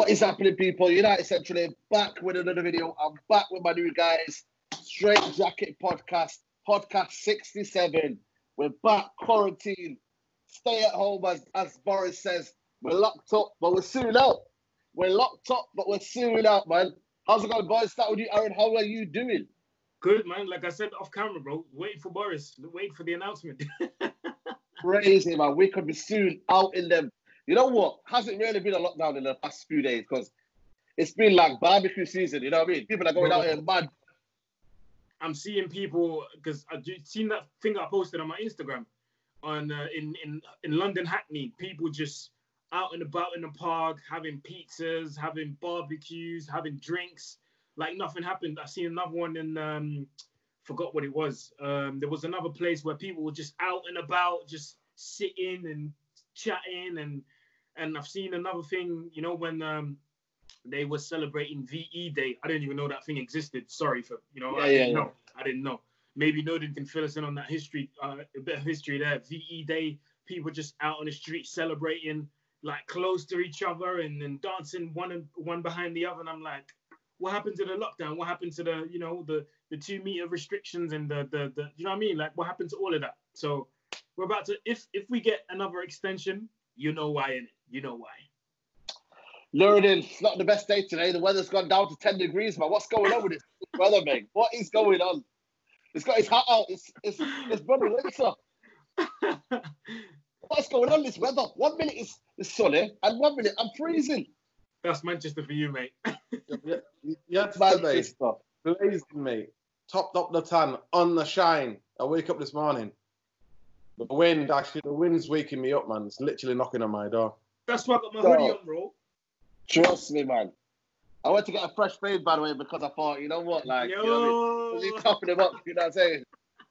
What is happening, people? United Central back with another video. I'm back with my new guys. Straightjacket podcast 67. We're back, quarantine. Stay at home, as Boris says. We're locked up, but we're soon out. We're locked up, but we're soon out, man. How's it going, boys? Start with you, Aaron. How are you doing? Good, man. Like I said off camera, bro. Waiting for Boris. Waiting for the announcement. Crazy, man. We could be soon out in them. You know what? Hasn't really been a lockdown in the past few days because it's been like barbecue season. You know what I mean? People are going out here mad. I'm seeing people because I've seen that thing I posted on my Instagram on in London Hackney. People just out and about in the park, having pizzas, having barbecues, having drinks, like nothing happened. I seen another one in forgot what it was. There was another place where people were just out and about, just sitting and chatting, and I've seen another thing, you know, when they were celebrating VE Day. I didn't even know that thing existed. Sorry for, you know, I didn't know. Maybe Nodin can fill us in on that history, a bit of history there. VE Day, people just out on the street celebrating, like close to each other and dancing one behind the other. And I'm like, what happened to the lockdown? What happened to the, you know, the 2 meter restrictions and the you know what I mean? Like, what happened to all of that? So we're about to, if we get another extension, you know why, innit? You know why. Luridin, it's not the best day today. The weather's gone down to 10 degrees, man. What's going on with this weather, mate? What is going on? It's got its hat out. It's bloody winter. What's going on this weather? 1 minute it's sunny and 1 minute I'm freezing. That's Manchester for you, mate. Yesterday, blazing, mate. Topped up the tan, on the shine. I wake up this morning. The wind's waking me up, man. It's literally knocking on my door. That's why I got my hoodie on, bro. Trust me, man. I went to get a fresh fade, by the way, because I thought, you know what, like, you know what I mean? He's topping him up, you know what I'm saying?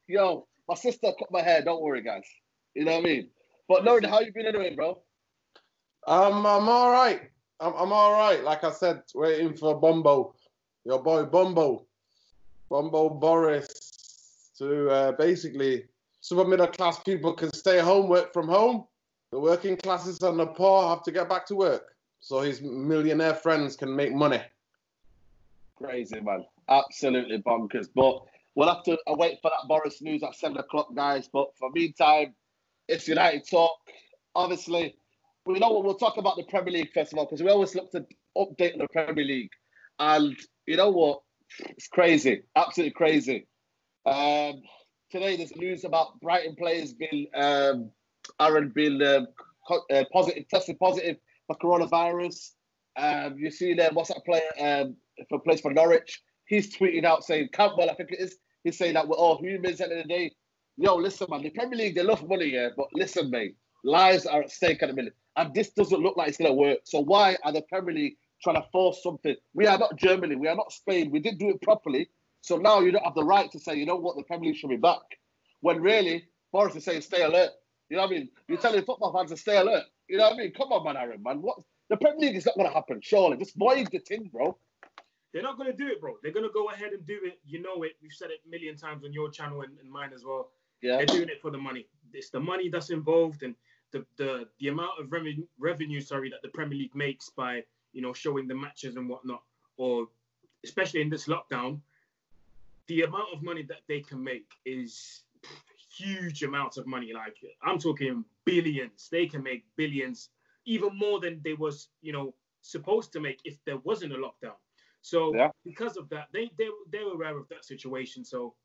Yo, my sister cut my hair, don't worry, guys. You know what I mean? But no, how you been anyway, bro? I'm all right. I'm all right. Like I said, waiting for Bumbo, your boy Bumbo Boris, to basically, super middle class people can stay home, work from home. The working classes and the poor have to get back to work, so his millionaire friends can make money. Crazy, man. Absolutely bonkers. But we'll have to wait for that Boris news at 7 o'clock, guys. But for meantime, it's United Talk. Obviously, we know what we'll talk about the Premier League first of all, because we always look to update on the Premier League. And you know what? It's crazy. Absolutely crazy. Today, there's news about Brighton players being tested positive for coronavirus. You see there, what's that player for plays for Norwich? He's tweeting out saying, Campbell, I think it is. He's saying that we're all humans at the end of the day. Yo, listen, man, the Premier League, they love money, yeah, but listen, mate, lives are at stake at the minute. And this doesn't look like it's going to work. So why are the Premier League trying to force something? We are not Germany. We are not Spain. We didn't do it properly. So now you don't have the right to say, you know what, the Premier League should be back. When really, Boris is saying, stay alert. You know what I mean? You're telling football fans to stay alert. You know what I mean? Come on, man, Aaron, man. What? The Premier League is not going to happen, surely. Just void the thing, bro. They're not going to do it, bro. They're going to go ahead and do it. You know it. We've said it a million times on your channel and mine as well. Yeah. They're doing it for the money. It's the money that's involved and the amount of revenue, that the Premier League makes by, you know, showing the matches and whatnot, or especially in this lockdown, the amount of money that they can make is huge amounts of money. Like, I'm talking billions. They can make billions, even more than they was, you know, supposed to make if there wasn't a lockdown. So because of that, they're aware of that situation. So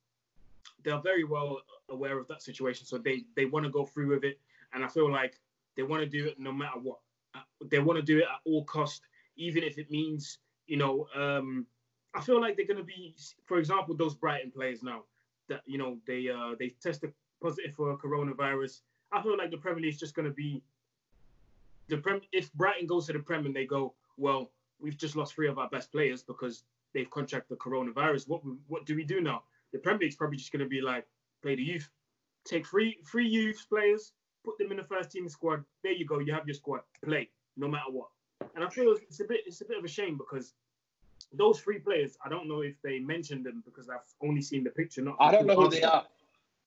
they're very well aware of that situation. So they want to go through with it. And I feel like they want to do it no matter what. They want to do it at all cost, even if it means, you know, I feel like they're going to be, for example, those Brighton players now that, you know, they tested positive for coronavirus. I feel like the Premier League is just going to be if Brighton goes to the Premier and they go, well, we've just lost 3 of our best players because they've contracted the coronavirus. What do we do now? The Premier League's probably just going to be like, play the youth, take three youth players, put them in the first team squad. There you go. You have your squad. Play no matter what. And I feel it's a bit of a shame because those 3 players, I don't know if they mentioned them because I've only seen the picture. I don't know who they are.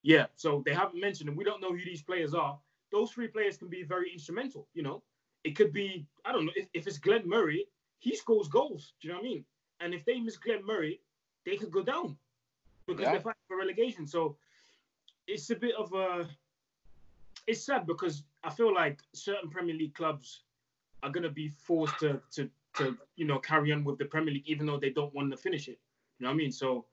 Yeah, so they haven't mentioned them. We don't know who these players are. Those 3 players can be very instrumental. You know, it could be, I don't know, if it's Glenn Murray, he scores goals. Do you know what I mean? And if they miss Glenn Murray, they could go down because they're fighting for relegation. So it's a bit of a... It's sad because I feel like certain Premier League clubs are going to be forced to carry on with the Premier League, even though they don't want to finish it. You know what I mean? So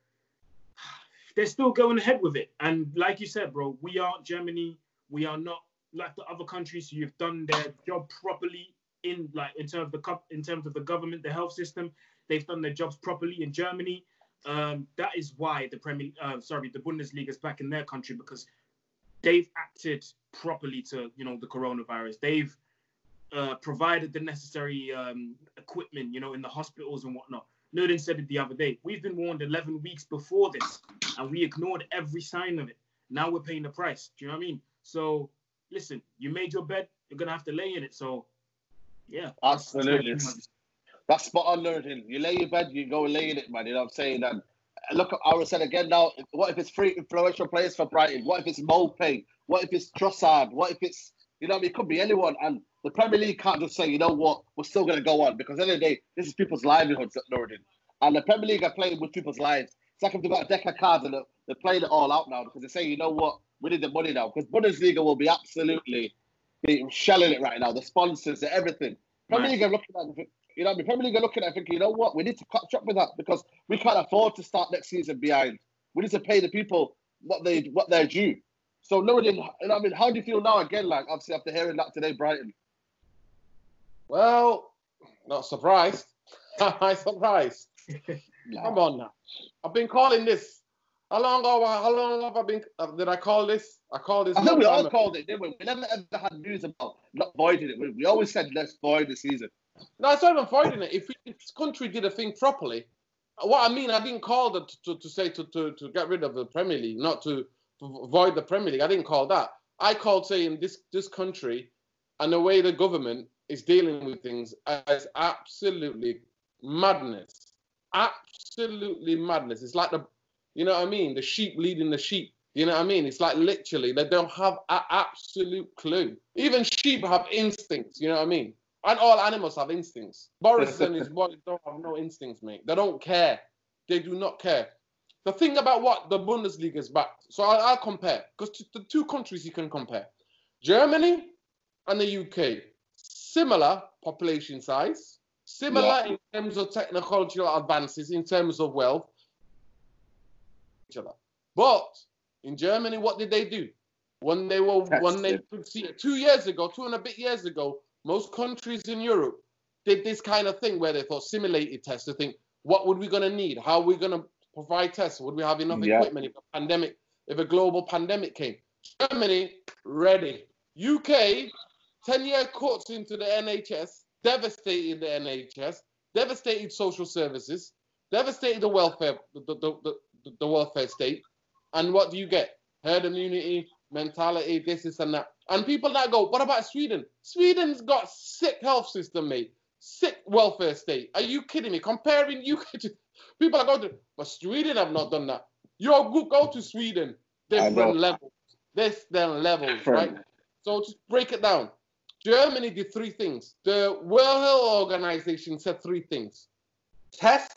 they're still going ahead with it. And like you said, bro, we aren't Germany. We are not like the other countries who've done their job properly in terms of the government, the health system. They've done their jobs properly in Germany. That is why the Bundesliga is back in their country, because they've acted properly to, the coronavirus. They've provided the necessary equipment, in the hospitals and whatnot. Nurdin said it the other day. We've been warned 11 weeks before this, and we ignored every sign of it. Now we're paying the price. Do you know what I mean? So, listen, you made your bed, you're going to have to lay in it. So, yeah. Absolutely. That's spot on, Nurdin. You lay your bed, you go and lay in it, man. You know what I'm saying? And look, I would say again now, what if it's three influential players for Brighton? What if it's Mopey? What if it's Trossard? What if it's, it could be anyone. And the Premier League can't just say, you know what, we're still going to go on. Because at the end of the day, this is people's livelihoods, Nurdin. And the Premier League are playing with people's lives. It's like if they've got a deck of cards and they're playing it all out now because they say, you know what, we need the money now. Because Bundesliga will be absolutely shelling it right now. The sponsors, everything. Premier League are looking at it. Premier League are looking at it thinking, you know what, we need to catch up with that because we can't afford to start next season behind. We need to pay the people what they're due. So, Nurdin, how do you feel now again, like, obviously, after hearing that today, Brighton? Well, not surprised. I'm surprised. Come on now. I've been calling this. How long have I been? Did I call this? I called this. I think we all called it, didn't we? We never ever had news about not voiding it. We always said, let's void the season. No, it's not even voiding it. If this country did a thing properly, what I mean, I didn't call it to say to get rid of the Premier League, not to void the Premier League. I didn't call that. I called saying this country and the way the government is dealing with things as absolutely madness. Absolutely madness. It's like you know what I mean? The sheep leading the sheep. You know what I mean? It's like literally they don't have an absolute clue. Even sheep have instincts. You know what I mean? And all animals have instincts. Boris and his boys don't have no instincts, mate. They don't care. They do not care. The thing about what the Bundesliga is back. So I'll compare. Because the two countries you can compare. Germany and the UK. Similar population size. Similar in terms of technological advances, in terms of wealth. But in Germany, what did they do? When they could see it 2 years ago, 2 and a bit years ago, most countries in Europe did this kind of thing where they thought simulated tests to think, what would we going to need? How are we going to provide tests? Would we have enough equipment if a global pandemic came? Germany, ready. UK, 10-year cuts into the NHS, devastated the NHS, devastated social services, devastated the welfare, the welfare state. And what do you get? Herd immunity, mentality, this and that. And people that go, what about Sweden? Sweden's got sick health system, mate. Sick welfare state. Are you kidding me? Comparing UK to... People are going to... But Sweden have not done that. Go to Sweden. Different levels. Different levels, right? So just break it down. Germany did 3 things. The World Health Organization said 3 things. Test.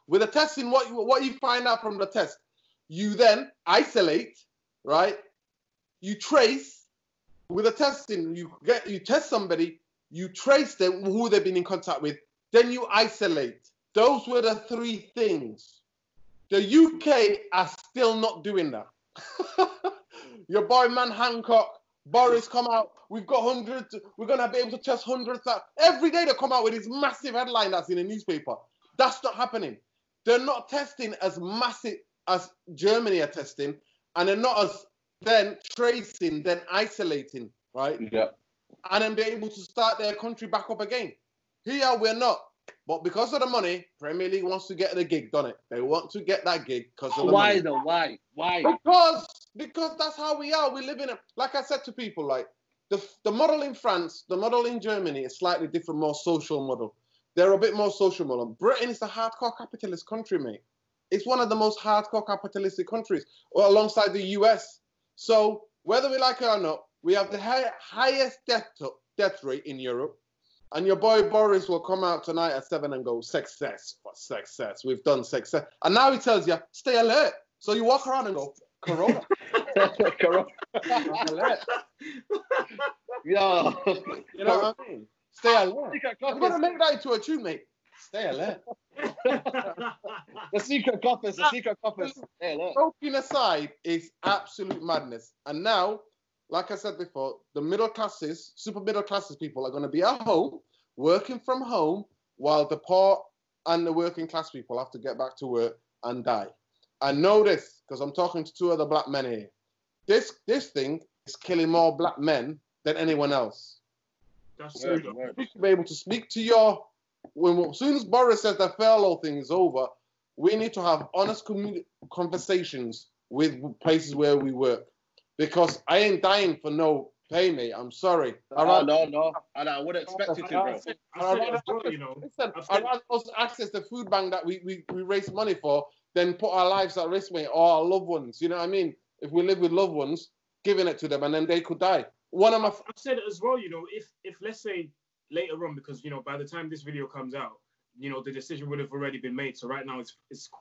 With the testing, what you find out from the test, you then isolate, right? You trace. With the testing, you test somebody, you trace them, who they've been in contact with, then you isolate. Those were the 3 things. The UK are still not doing that. Your boy, man, Hancock, Boris come out. We've got hundreds. We're going to be able to test hundreds. Every day they come out with this massive headline that's in the newspaper. That's not happening. They're not testing as massive as Germany are testing. And they're not as then tracing, then isolating, right? Yeah. And then be able to start their country back up again. Here we're not. But because of the money, Premier League wants to get the gig, don't it? They want to get that gig because of the money. Why though? Why? Because that's how we are. We live in like I said to people, like the model in France, the model in Germany is slightly different, more social model. They're a bit more social model. Britain is a hardcore capitalist country, mate. It's one of the most hardcore capitalistic countries, alongside the US. So whether we like it or not, we have the highest death death rate in Europe. And your boy Boris will come out tonight at 7 and go, success for success. We've done success. And now he tells you, stay alert. So you walk around and go, Corona. Corona. Alert. Yeah. You know what I mean? Stay alert. I'm going to make that into a tune, mate. Stay alert. The secret coffers, the secret coffers. Stay alert. Joking aside, is absolute madness. And now, like I said before, the middle classes, super middle classes people are going to be at home, working from home, while the poor and the working class people have to get back to work and die. I know this because I'm talking to two other black men here. This thing is killing more black men than anyone else. That's So true. you should be able to speak to your... as soon as Boris says the furlough thing is over, we need to have honest conversations with places where we work. Because I ain't dying for no pay, mate. I'm sorry. No. And I wouldn't expect you to, bro. I'd rather also access the food bank that we raise money for than put our lives at risk, mate, or our loved ones. You know what I mean? If we live with loved ones, giving it to them and then they could die. I've said it as well, you know, if let's say later on, because, you know, by the time this video comes out, you know, the decision would have already been made. So right now it's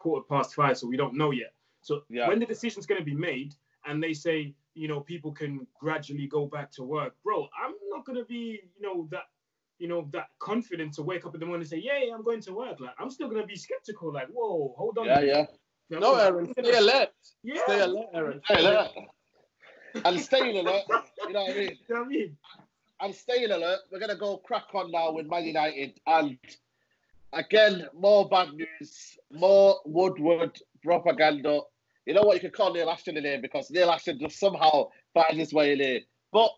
5:15, so we don't know yet. So when the decision's going to be made and they say, you know, people can gradually go back to work, bro, I'm not going to be, that confident to wake up in the morning and say, yeah, I'm going to work. Like, I'm still going to be skeptical. Like, whoa, hold on. Yeah. No, Aaron, stay alert. Yeah. Stay alert, Aaron. Stay alert. And staying alert. You know what I mean? You know what I mean? I'm staying alert. We're going to go crack on now with Man United. And again, more bad news, more Woodward propaganda. You know what? You can call Neil Ashton in here because Neil Ashton just somehow finds his way in here. But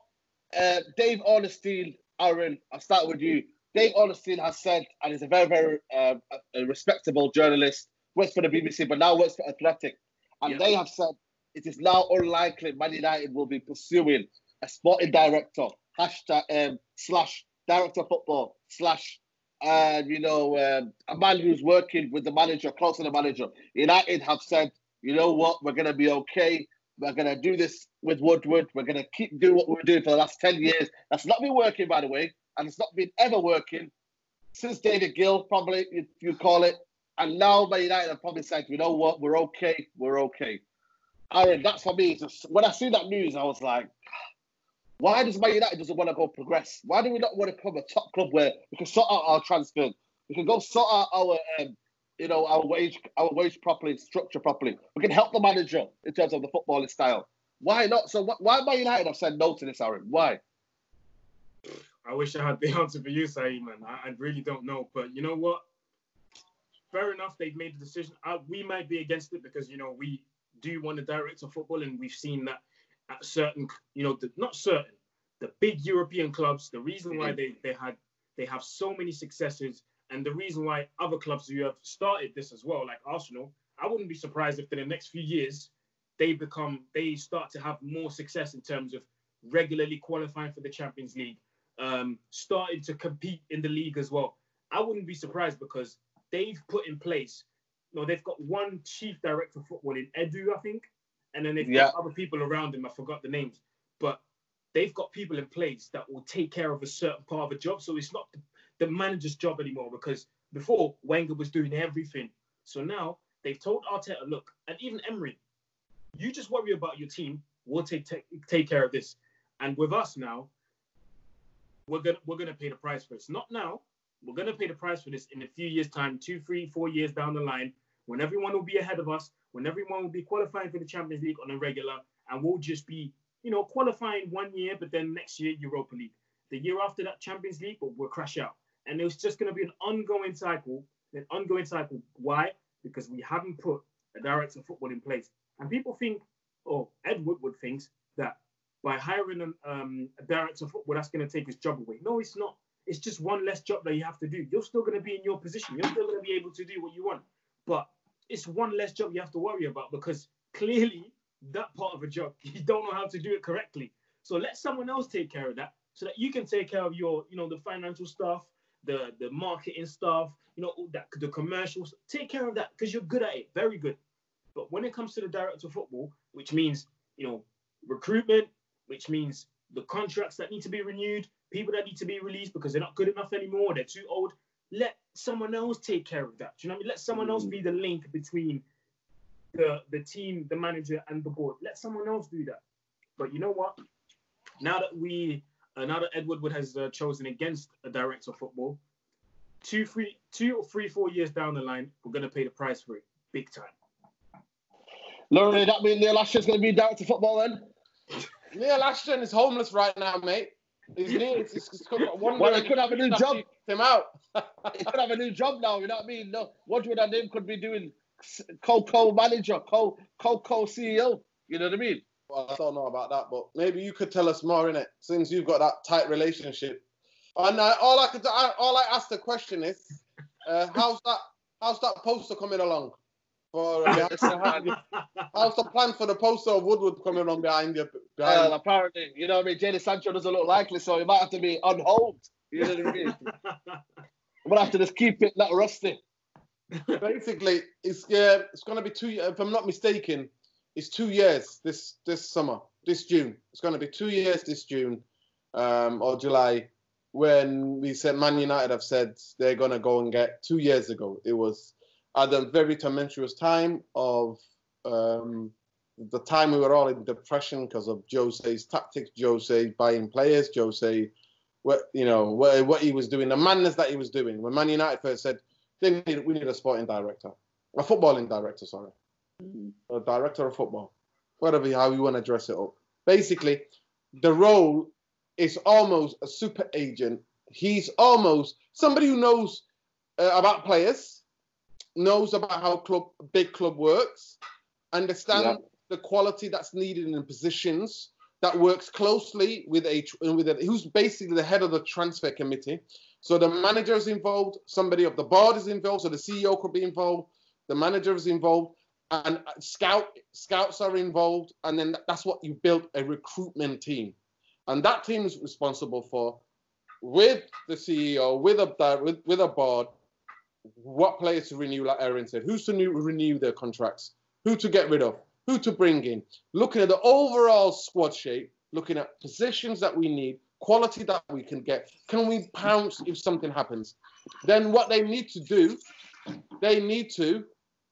Dave Ornstein, Aaron, I'll start with you. Dave Ornstein has said, and he's a very, very a respectable journalist, works for the BBC, but now works for Athletic. And they have said it is now unlikely Man United will be pursuing a sporting director, slash director of football, slash, a man who's working with the manager, close to the manager. United have said, you know what, we're going to be okay. We're going to do this with Woodward. We're going to keep doing what we're doing for the last 10 years. That's not been working, by the way, and it's not been ever working since David Gill, probably, if you call it. And now Man United have probably said, you know what, we're okay. Aaron, that's for me. Just, when I see that news, I was like, why does Man United doesn't want to go progress? Why do we not want to become a top club where we can sort out our transfer? We can go sort out our wage properly, structure properly. We can help the manager in terms of the footballing style. Why not? So why Man United have said no to this, Aaron? Why? I wish I had the answer for you, Saeed, man. I really don't know. But you know what? Fair enough, they've made the decision. We might be against it because, you know, we do want to direct of football, and we've seen that at certain, the big European clubs, the reason why they have so many successes, and the reason why other clubs who have started this as well, like Arsenal, I wouldn't be surprised if in the next few years they start to have more success in terms of regularly qualifying for the Champions League, starting to compete in the league as well. I wouldn't be surprised because they've put in place, they've got one chief director of football in Edu, I think, and then they've got other people around him. I forgot the names, but they've got people in place that will take care of a certain part of a job. So it's not the manager's job anymore, because before Wenger was doing everything. So now they've told Arteta, look, and even Emery, you just worry about your team. We'll take care of this. And with us now, we're gonna pay the price for this. Not now. We're gonna pay the price for this in a few years' time, 2, 3, 4 years down the line, when everyone will be ahead of us, when everyone will be qualifying for the Champions League on a regular, and we'll just be, qualifying 1 year, but then next year Europa League. The year after that Champions League, but we'll crash out. And it's just going to be an ongoing cycle. Why? Because we haven't put a director of football in place. And people think, Ed Woodward thinks that by hiring a director of football, that's going to take his job away. No, it's not. It's just one less job that you have to do. You're still going to be in your position. You're still going to be able to do what you want. But it's one less job you have to worry about, because clearly that part of a job, you don't know how to do it correctly. So let someone else take care of that, so that you can take care of your, the financial stuff, the marketing stuff, the commercials. Take care of that because you're good at it, very good. But when it comes to the director of football, which means, recruitment, which means the contracts that need to be renewed, people that need to be released because they're not good enough anymore, they're too old. Let someone else take care of that. Do you know what I mean? Let someone else be the link between the team, the manager, and the board. Let someone else do that. But you know what? Now that Ed Woodward has chosen against a director of football, 2 or 4 years down the line, we're going to pay the price for it, big time. Laurie, that means Neil Ashton's going to be director of football then? Neil Ashton is homeless right now, mate. He's well, he could have a new job. Him out. He could have a new job now. You know what I mean? No, Woodward and him could be doing co-manager, co-CEO. You know what I mean? Well, I don't know about that, but maybe you could tell us more, innit? Since you've got that tight relationship. And all I ask the question is, how's that poster coming along? How's the plan for the poster of Woodward coming along behind you? Well, apparently, you know what I mean? Jadon Sancho doesn't look likely, so he might have to be on hold. You know what I mean? I'm gonna have to just keep it not rusty. Basically, it's going to be 2 years. If I'm not mistaken, it's 2 years this summer, this June. It's going to be 2 years this June or July, when we said Man United have said they're going to go and get 2 years ago. It was at a very tumultuous time of the time we were all in depression because of Jose's tactics, Jose buying players, Jose, what he was doing, the madness that he was doing. When Man United first said we need a sporting director, a footballing director, sorry, a director of football, how you want to dress it up. Basically, the role is almost a super agent. He's almost somebody who knows about players, knows about how big club works, understands the quality that's needed in positions, that works closely with who's basically the head of the transfer committee. So the manager is involved, somebody of the board is involved, so the CEO could be involved, the manager is involved, and scouts are involved, and then that's what you build a recruitment team. And that team is responsible for, with the CEO, with a board, what players to renew, like Aaron said, who's to renew their contracts, who to get rid of, who to bring in, looking at the overall squad shape, looking at positions that we need, quality that we can get. Can we pounce if something happens? Then what they need to do, they need to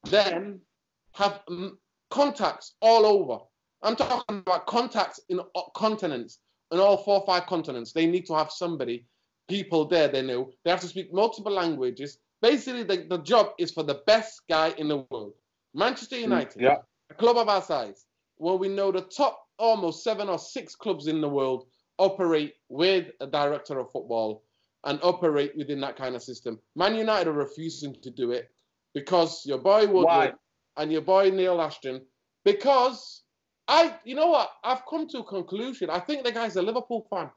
then have contacts all over. I'm talking about contacts in continents, in all 4 or 5 continents. They need to have people there they know. They have to speak multiple languages. Basically, the job is for the best guy in the world. Manchester United, a club of our size, where we know the top almost 7 or 6 clubs in the world operate with a director of football and operate within that kind of system. Man United are refusing to do it because your boy Woodward and your boy Neil Ashton, because you know what? I've come to a conclusion. I think the guy's a Liverpool fan.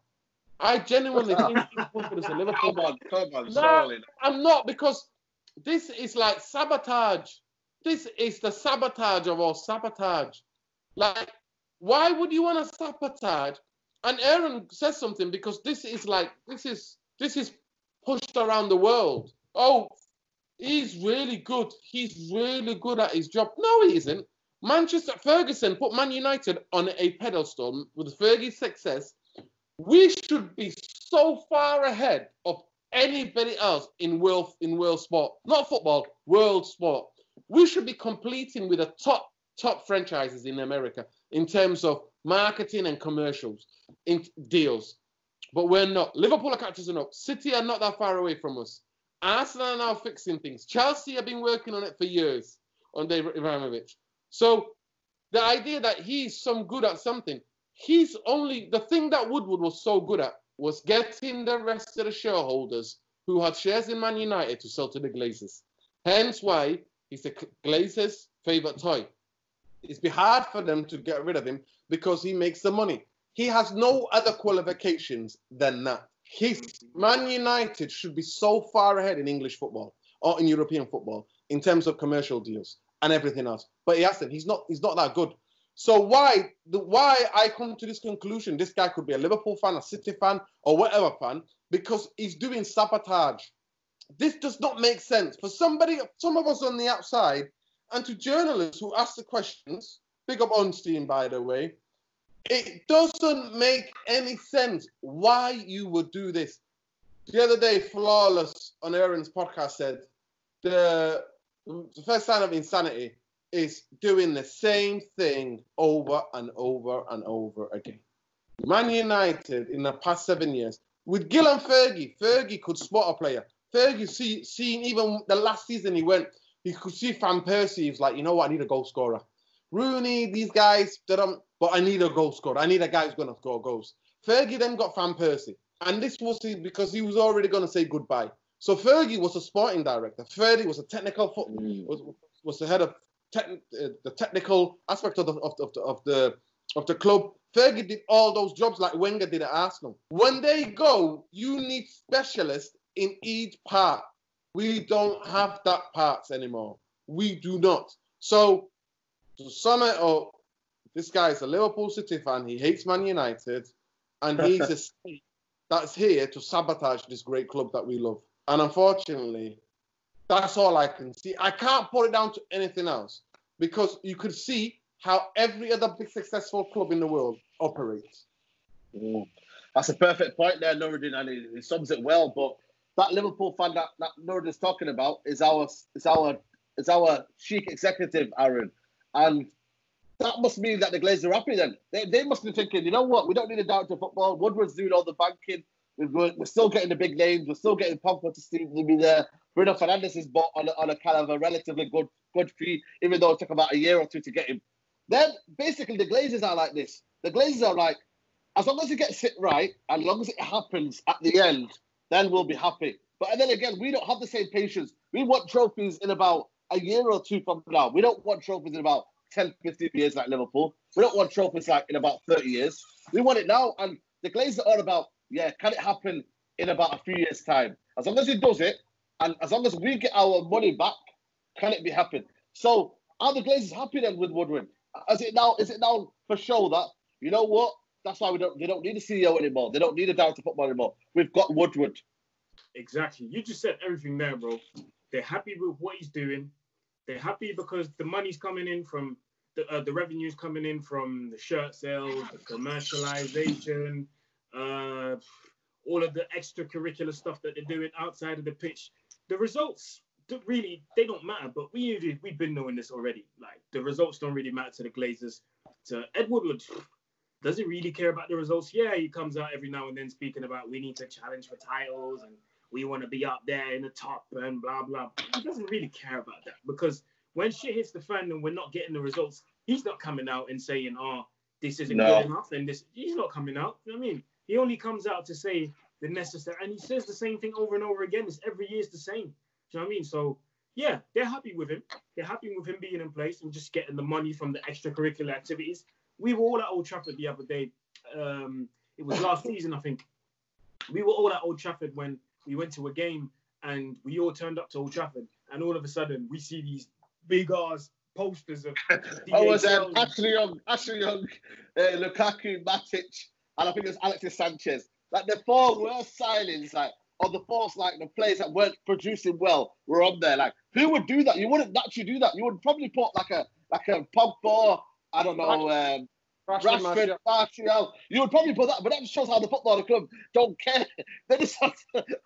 I genuinely think he's a Liverpool fan. Come on, no, I'm not, because this is like sabotage. This is the sabotage of all sabotage. Like, why would you want to sabotage? And Aaron says something, because this is pushed around the world. Oh, he's really good. He's really good at his job. No, he isn't. Ferguson put Man United on a pedestal with Fergie's success. We should be so far ahead of anybody else in world sport, not football, world sport. We should be competing with the top franchises in America in terms of marketing and commercials, in deals. But we're not. Liverpool are catching up. City are not that far away from us. Arsenal are now fixing things. Chelsea have been working on it for years under Ibrahimovic. So the idea that he's some good at something, the thing that Woodward was so good at was getting the rest of the shareholders who had shares in Man United to sell to the Glazers. Hence why he's the Glazers' favourite toy. It's been hard for them to get rid of him because he makes the money. He has no other qualifications than that. Man United should be so far ahead in English football or in European football in terms of commercial deals and everything else. But he hasn't. He's not that good. So why I come to this conclusion, this guy could be a Liverpool fan, a City fan, or whatever fan, because he's doing sabotage. This does not make sense. For some of us on the outside, and to journalists who ask the questions, big up Onstein, by the way, It doesn't make any sense why you would do this. The other day, Flawless on Aaron's podcast said the first sign of insanity is doing the same thing over and over and over again. Man United in the past 7 years, with Gill and Fergie could spot a player. Fergie seen even the last season he could see Van Persie. He was like, you know what, I need a goal scorer. Rooney, these guys, but I need a goal scorer. I need a guy who's going to score goals. Fergie then got Van Persie. And this was because he was already going to say goodbye. So Fergie was a sporting director. Fergie was a technical was the head of the technical aspect of the club. Fergie did all those jobs like Wenger did at Arsenal. When they go, you need specialists in each part. We don't have that parts anymore. We do not. So to sum it up, this guy is a Liverpool City fan. He hates Man United, and he's a state that's here to sabotage this great club that we love. And unfortunately, that's all I can see. I can't put it down to anything else because you could see how every other big successful club in the world operates. That's a perfect point there, Nuruddin, and he sums it well. But that Liverpool fan that Nuruddin's talking about is our chic executive, Aaron. And that must mean that the Glazers are happy then. They must be thinking, you know what, we don't need a director of football. Woodward's doing all the banking. We're still getting the big names. We're still getting Pogba to be there. Bruno Fernandes is bought on a kind of a relatively good fee, even though it took about a year or two to get him. Then basically the Glazers are like this. The Glazers are like, as long as it gets it right, and as long as it happens at the end, then we'll be happy. But then again, we don't have the same patience. We want trophies in about a year or two from now. We don't want trophies in about 10, 15 years like Liverpool. We don't want trophies like in about 30 years. We want it now. And the Glazers are all about, can it happen in about a few years' time? As long as it does it, and as long as we get our money back, can it be happen? So are the Glazers happy then with Woodward? Is it now for show that, you know what? That's why they don't need a CEO anymore. They don't need a director of football anymore. We've got Woodward. Exactly. You just said everything there, bro. They're happy with what he's doing. They're happy because the money's coming in from the revenue's coming in from the shirt sales, the commercialization, all of the extracurricular stuff that they're doing outside of the pitch. The results they don't matter, but we've been knowing this already. Like the results don't really matter to the Glazers. To Ed Woodward, does he really care about the results? Yeah, he comes out every now and then speaking about we need to challenge for titles and we want to be up there in the top and blah, blah. He doesn't really care about that because when shit hits the fan and we're not getting the results, he's not coming out and saying, this isn't good enough. And he's not coming out. You know what I mean? He only comes out to say the necessary, and he says the same thing over and over again. It's every year's the same. Do you know what I mean? So, yeah, they're happy with him. They're happy with him being in place and just getting the money from the extracurricular activities. We were all at Old Trafford the other day. It was last season, I think. We were all at Old Trafford when we went to a game and we all turned up to Old Trafford. And all of a sudden, we see these big-ass posters of DHL. I was Ashley Young, Lukaku, Matic, and I think it was Alexis Sanchez. Like the four worst signings, or the four, the players that weren't producing well were on there. Like, who would do that? You wouldn't actually do that. You would probably put like a Pogba, I don't know, Rashford, Martial. You would probably put that, but that just shows how the footballer club don't care. They just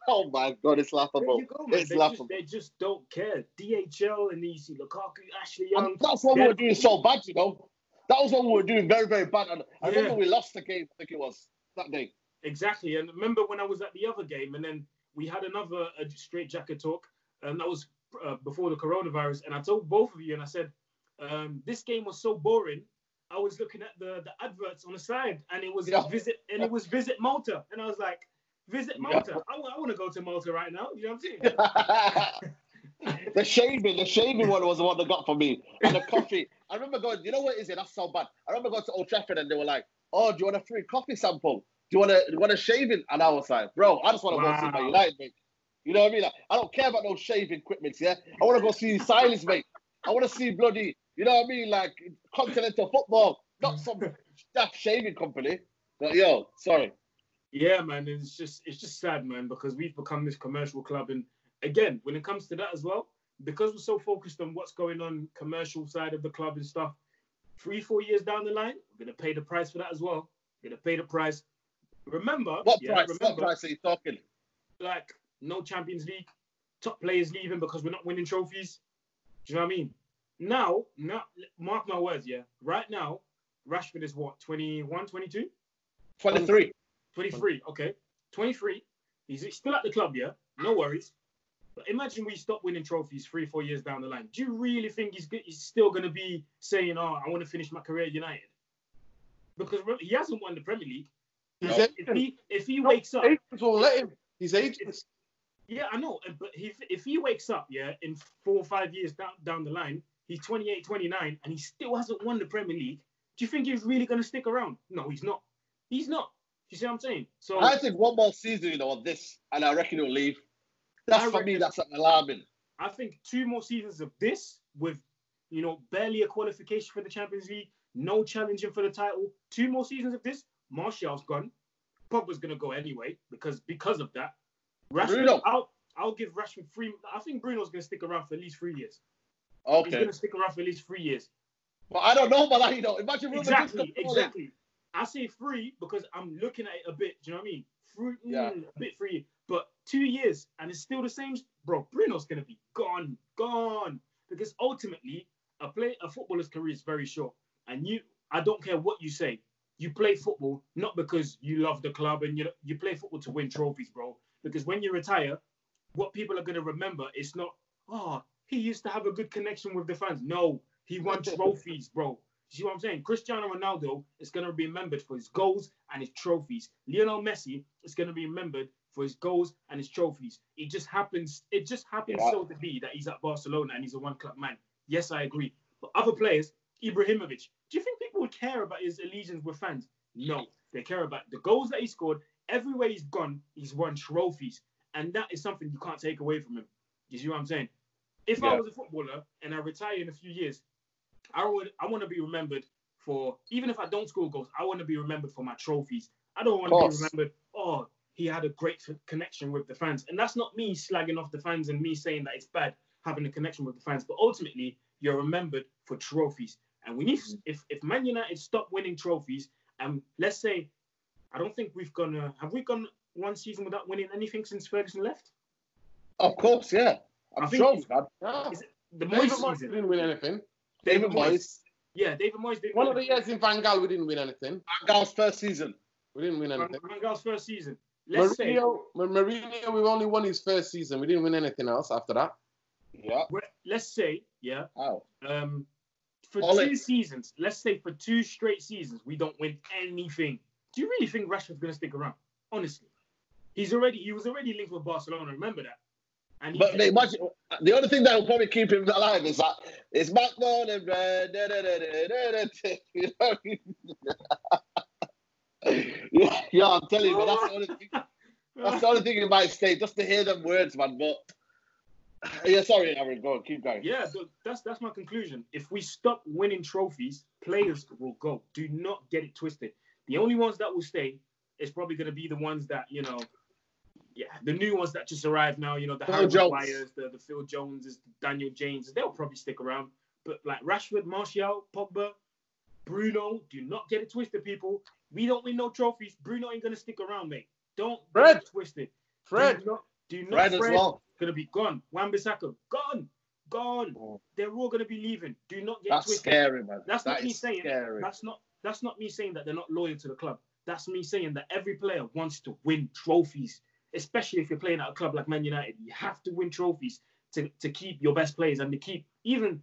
oh my God, it's laughable. It's laughable. They just don't care. DHL and you see Lukaku, Ashley Young. And that's what we were doing so bad, you know. That was what we were doing very, very bad. And I remember we lost the game, I think it was, that day. Exactly. And remember when I was at the other game and then we had another Straightjacket talk, and that was before the coronavirus. And I told both of you, and I said, this game was so boring. I was looking at the adverts on the side, and it was Visit Malta, and I was like, Visit Malta. Yeah. I want to go to Malta right now. You know what I'm saying? The shaving one was the one that got for me, and the coffee. I remember going, you know what is it? That's so bad. I remember going to Old Trafford, and they were like, "Oh, do you want a free coffee sample? Do you want a shaving?" And I was like, "Bro, I just want to go see my United, mate. You know what I mean? Like, I don't care about those shaving equipments. Yeah, I want to go see Silas, mate. I want to see bloody." You know what I mean? Like continental football, not some staff shaving company. But sorry. Yeah, man, it's just sad, man, because we've become this commercial club, and again, when it comes to that as well, because we're so focused on what's going on commercial side of the club and stuff, 3-4 years down the line, we're going to pay the price for that as well. We're going to pay the price. Remember... What price are you talking? Like, no Champions League, top players leaving because we're not winning trophies. Do you know what I mean? Now, mark my words, yeah. Right now, Rashford is what, 21, 22? 23. 23, okay. 23. He's still at the club, yeah? No worries. But imagine we stop winning trophies 3-4 years down the line. Do you really think he's still going to be saying, oh, I want to finish my career at United? Because he hasn't won the Premier League. If he wakes up... Agents won't let him. His agents... Yeah, I know. But if he wakes up, yeah, in 4 or 5 years down the line, he's 28, 29, and he still hasn't won the Premier League, do you think he's really going to stick around? No, he's not. He's not. You see what I'm saying? So I think one more season, of this, and I reckon he'll leave. That's alarming. I think 2 more seasons of this with, barely a qualification for the Champions League, no challenging for the title. 2 more seasons of this, Martial's gone. Pogba's going to go anyway because of that. Rashford, I'll give Rashford 3. I think Bruno's going to stick around for at least 3 years. Okay. He's going to stick around for at least 3 years. But I don't know about that, Imagine Exactly. I say 3 because I'm looking at it a bit. Do you know what I mean? A bit 3. But 2 years and it's still the same. Bro, Bruno's going to be gone. Because ultimately, a footballer's career is very short. And I don't care what you say. You play football not because you love the club and you play football to win trophies, bro. Because when you retire, what people are going to remember is not, he used to have a good connection with the fans. No, he won trophies, bro. You see what I'm saying? Cristiano Ronaldo is going to be remembered for his goals and his trophies. Lionel Messi is going to be remembered for his goals and his trophies. It just happens so to be that he's at Barcelona and he's a one-club man. Yes, I agree. But other players, Ibrahimovic, do you think people would care about his allegiance with fans? No. They care about the goals that he scored. Everywhere he's gone, he's won trophies. And that is something you can't take away from him. You see what I'm saying? If I was a footballer and I retire in a few years, I want to be remembered for, even if I don't score goals, I want to be remembered for my trophies. I don't want to be remembered, he had a great connection with the fans. And that's not me slagging off the fans and me saying that it's bad having a connection with the fans. But ultimately, you're remembered for trophies. And we need, if Man United stop winning trophies, and let's say, I don't think have we gone 1 season without winning anything since Ferguson left? Of course, yeah. I'm sure we've had. The Moyes didn't win anything. David Moyes. Yeah, David Moyes didn't win. One of the years in Van Gaal, we didn't win anything. Van Gaal's first season. We didn't win anything. Van Gaal's first season. Mourinho, we only won his first season. We didn't win anything else after that. Yeah. Let's say, yeah. How? For 2 seasons, let's say for 2 straight seasons, we don't win anything. Do you really think Rashford's going to stick around? Honestly. He was already linked with Barcelona, remember that? But imagine, the only thing that will probably keep him alive is that it's backbone and you know what I mean? Yeah, I'm telling you, but that's the only thing. That's the only thing he might stay, just to hear them words, man. But yeah, sorry, Aaron, go on, keep going. Yeah, that's my conclusion. If we stop winning trophies, players will go. Do not get it twisted. The only ones that will stay is probably going to be the ones that, the new ones that just arrived now, the Harry Maguires, the Phil Joneses, the Daniel James, they'll probably stick around. But like Rashford, Martial, Pogba, Bruno, do not get it twisted, people. We don't win no trophies. Bruno ain't going to stick around, mate. Don't get it twisted. Fred. Do not Fred as well. Going to be gone. Wan-Bissaka, gone. Oh. They're all going to be leaving. Do not get That's twisted. Scary, man. That's not me saying. Scary. That's not me saying that they're not loyal to the club. That's me saying that every player wants to win trophies, especially if you're playing at a club like Man United. You have to win trophies to keep your best players and to keep even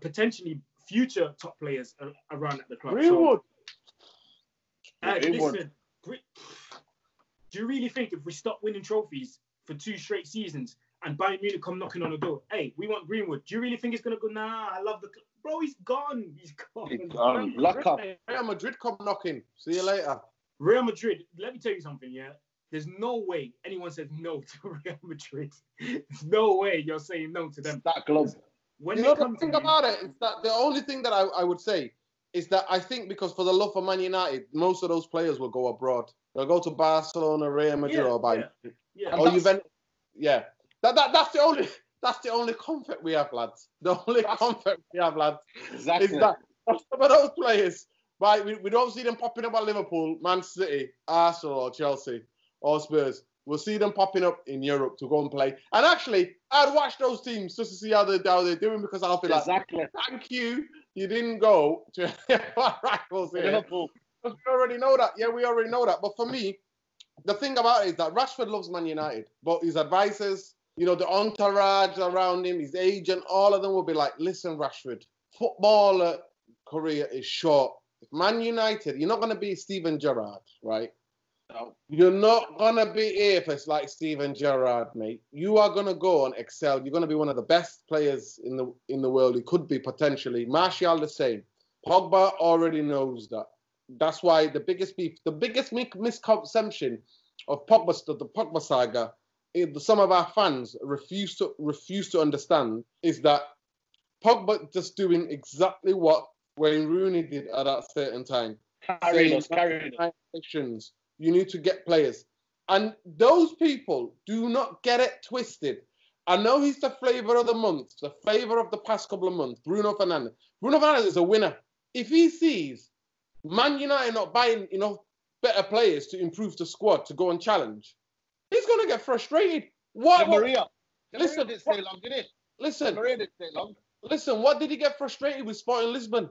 potentially future top players around at the club. Greenwood. Listen, do you really think if we stop winning trophies for 2 straight seasons and Bayern Munich come knocking on the door, hey, we want Greenwood, do you really think it's going to go, nah, I love the club? Bro, he's gone. Real Madrid come knocking. See you later. Real Madrid, let me tell you something, yeah? There's no way anyone says no to Real Madrid. There's no way you're saying no to them. That glove. When the thing about it is that the only thing that I would say is that I think because for the love for Man United, most of those players will go abroad. They'll go to Barcelona, Real Madrid, or Bayern. Or Juventus. Yeah. That's the only comfort we have, lads. The only comfort we have, lads, exactly. some of those players, right? We don't see them popping up at Liverpool, Man City, Arsenal, or Chelsea, or Spurs. We'll see them popping up in Europe to go and play. And actually, I'd watch those teams just to see how they're doing because I'll feel like, thank you, you didn't go to our rivals here. Liverpool. We already know that. Yeah, we already know that. But for me, the thing about it is that Rashford loves Man United, but his advisors, you know, the entourage around him, his agent, all of them will be like, listen, Rashford, footballer career is short. If Man United, you're not going to be Steven Gerrard, right? No. You're not going to be here if it's like Steven Gerrard, mate. You are going to go and excel. You're going to be one of the best players in the world. You could be potentially. Martial the same. Pogba already knows that. That's why the biggest misconception of the Pogba saga, some of our fans refuse to understand, is that Pogba just doing exactly what Wayne Rooney did at that certain time. Carrying us. You need to get players. And those people do not get it twisted. I know he's the flavour of the month, the flavour of the past couple of months, Bruno Fernandes. Bruno Fernandes is a winner. If he sees Man United not buying enough better players to improve the squad to go and challenge, he's going to get frustrated. Why? Maria. Listen, didn't stay long, did it? Listen. Maria didn't stay long. Listen, what did he get frustrated with Sporting Lisbon?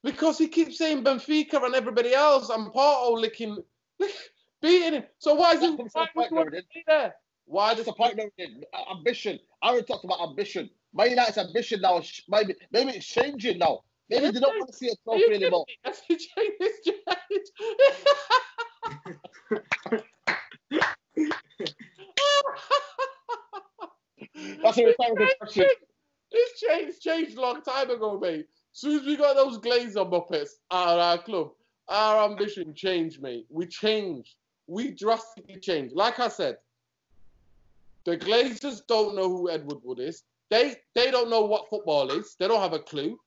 Because he keeps saying Benfica and everybody else and Porto beating him. So why is he there? Why does the point now? Ambition. I already talked about ambition. Man United's ambition now, maybe it's changing now. Maybe they don't want to see a trophy anymore. That's the change. That's a rhetorical question. This changed a long time ago, mate. As soon as we got those Glazer Muppets out of our club, our ambition changed, mate. We changed. We drastically changed. Like I said, the Glazers don't know who Ed Woodward is. They don't know what football is. They don't have a clue.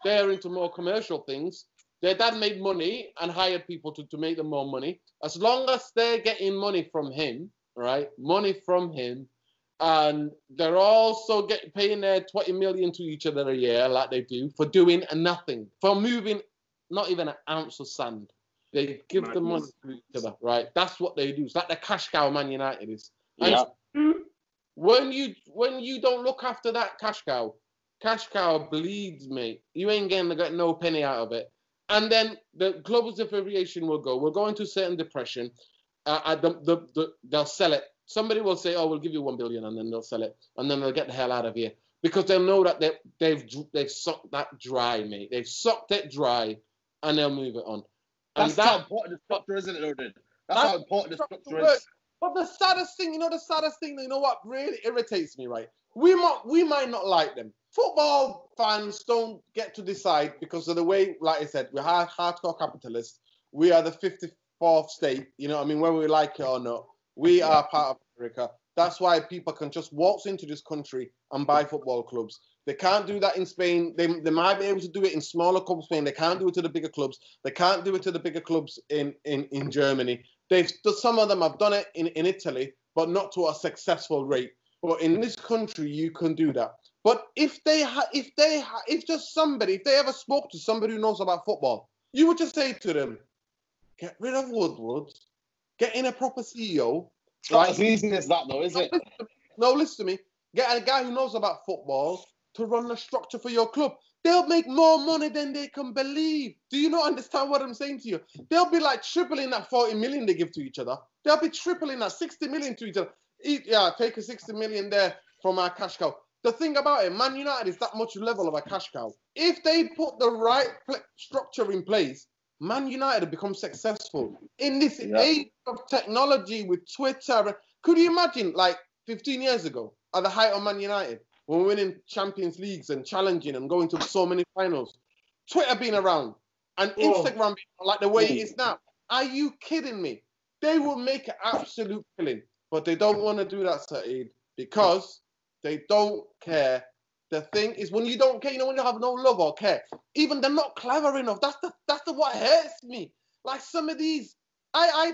They're into more commercial things. Their dad made money and hired people to make them more money. As long as they're getting money from him, right? Money from him. And they're also paying their 20 million to each other a year, like they do, for doing nothing, for moving not even an ounce of sand. They give the money to each other, right? That's what they do. It's like the cash cow Man United is. Yeah. And when you don't look after that cash cow bleeds, mate. You ain't gonna get no penny out of it. And then the global affiliation will go into certain depression. They'll sell it. Somebody will say, "Oh, we'll give you 1 billion," and then they'll sell it, and then they'll get the hell out of here because they'll know that they've sucked that dry, mate. They've sucked it dry, and they'll move it on. And that's how important the structure is, isn't it, Odin? That's how important the structure is. But the saddest thing, you know what really irritates me, right? We might not like them. Football fans don't get to decide because of the way, like I said, we're hardcore capitalists. We are the 54th state, you know what I mean, whether we like it or not. We are part of America. That's why people can just waltz into this country and buy football clubs. They can't do that in Spain. They might be able to do it in smaller clubs in Spain. They can't do it to the bigger clubs. They can't do it to the bigger clubs in Germany. Some of them have done it in Italy, but not to a successful rate. But in this country, you can do that. But if they ever spoke to somebody who knows about football, you would just say to them, get rid of Woodward, get in a proper CEO. It's not as easy as that, though, is it? No, listen to me. Get a guy who knows about football to run the structure for your club. They'll make more money than they can believe. Do you not understand what I'm saying to you? They'll be like tripling that 40 million they give to each other. They'll be tripling that 60 million to each other. Take a 60 million there from our cash cow. The thing about it, Man United is that much level of a cash cow. If they put the right structure in place, Man United have become successful. In this age of technology with Twitter, could you imagine, like 15 years ago, at the height of Man United, when we're winning Champions Leagues and challenging and going to so many finals, Twitter being around and Instagram being like the way it is now? Are you kidding me? They will make an absolute killing, but they don't want to do that, Saeed, because they don't care. The thing is, when you don't care, you know, when you have no love or care, even they're not clever enough. That's the what hurts me. Like some of these, I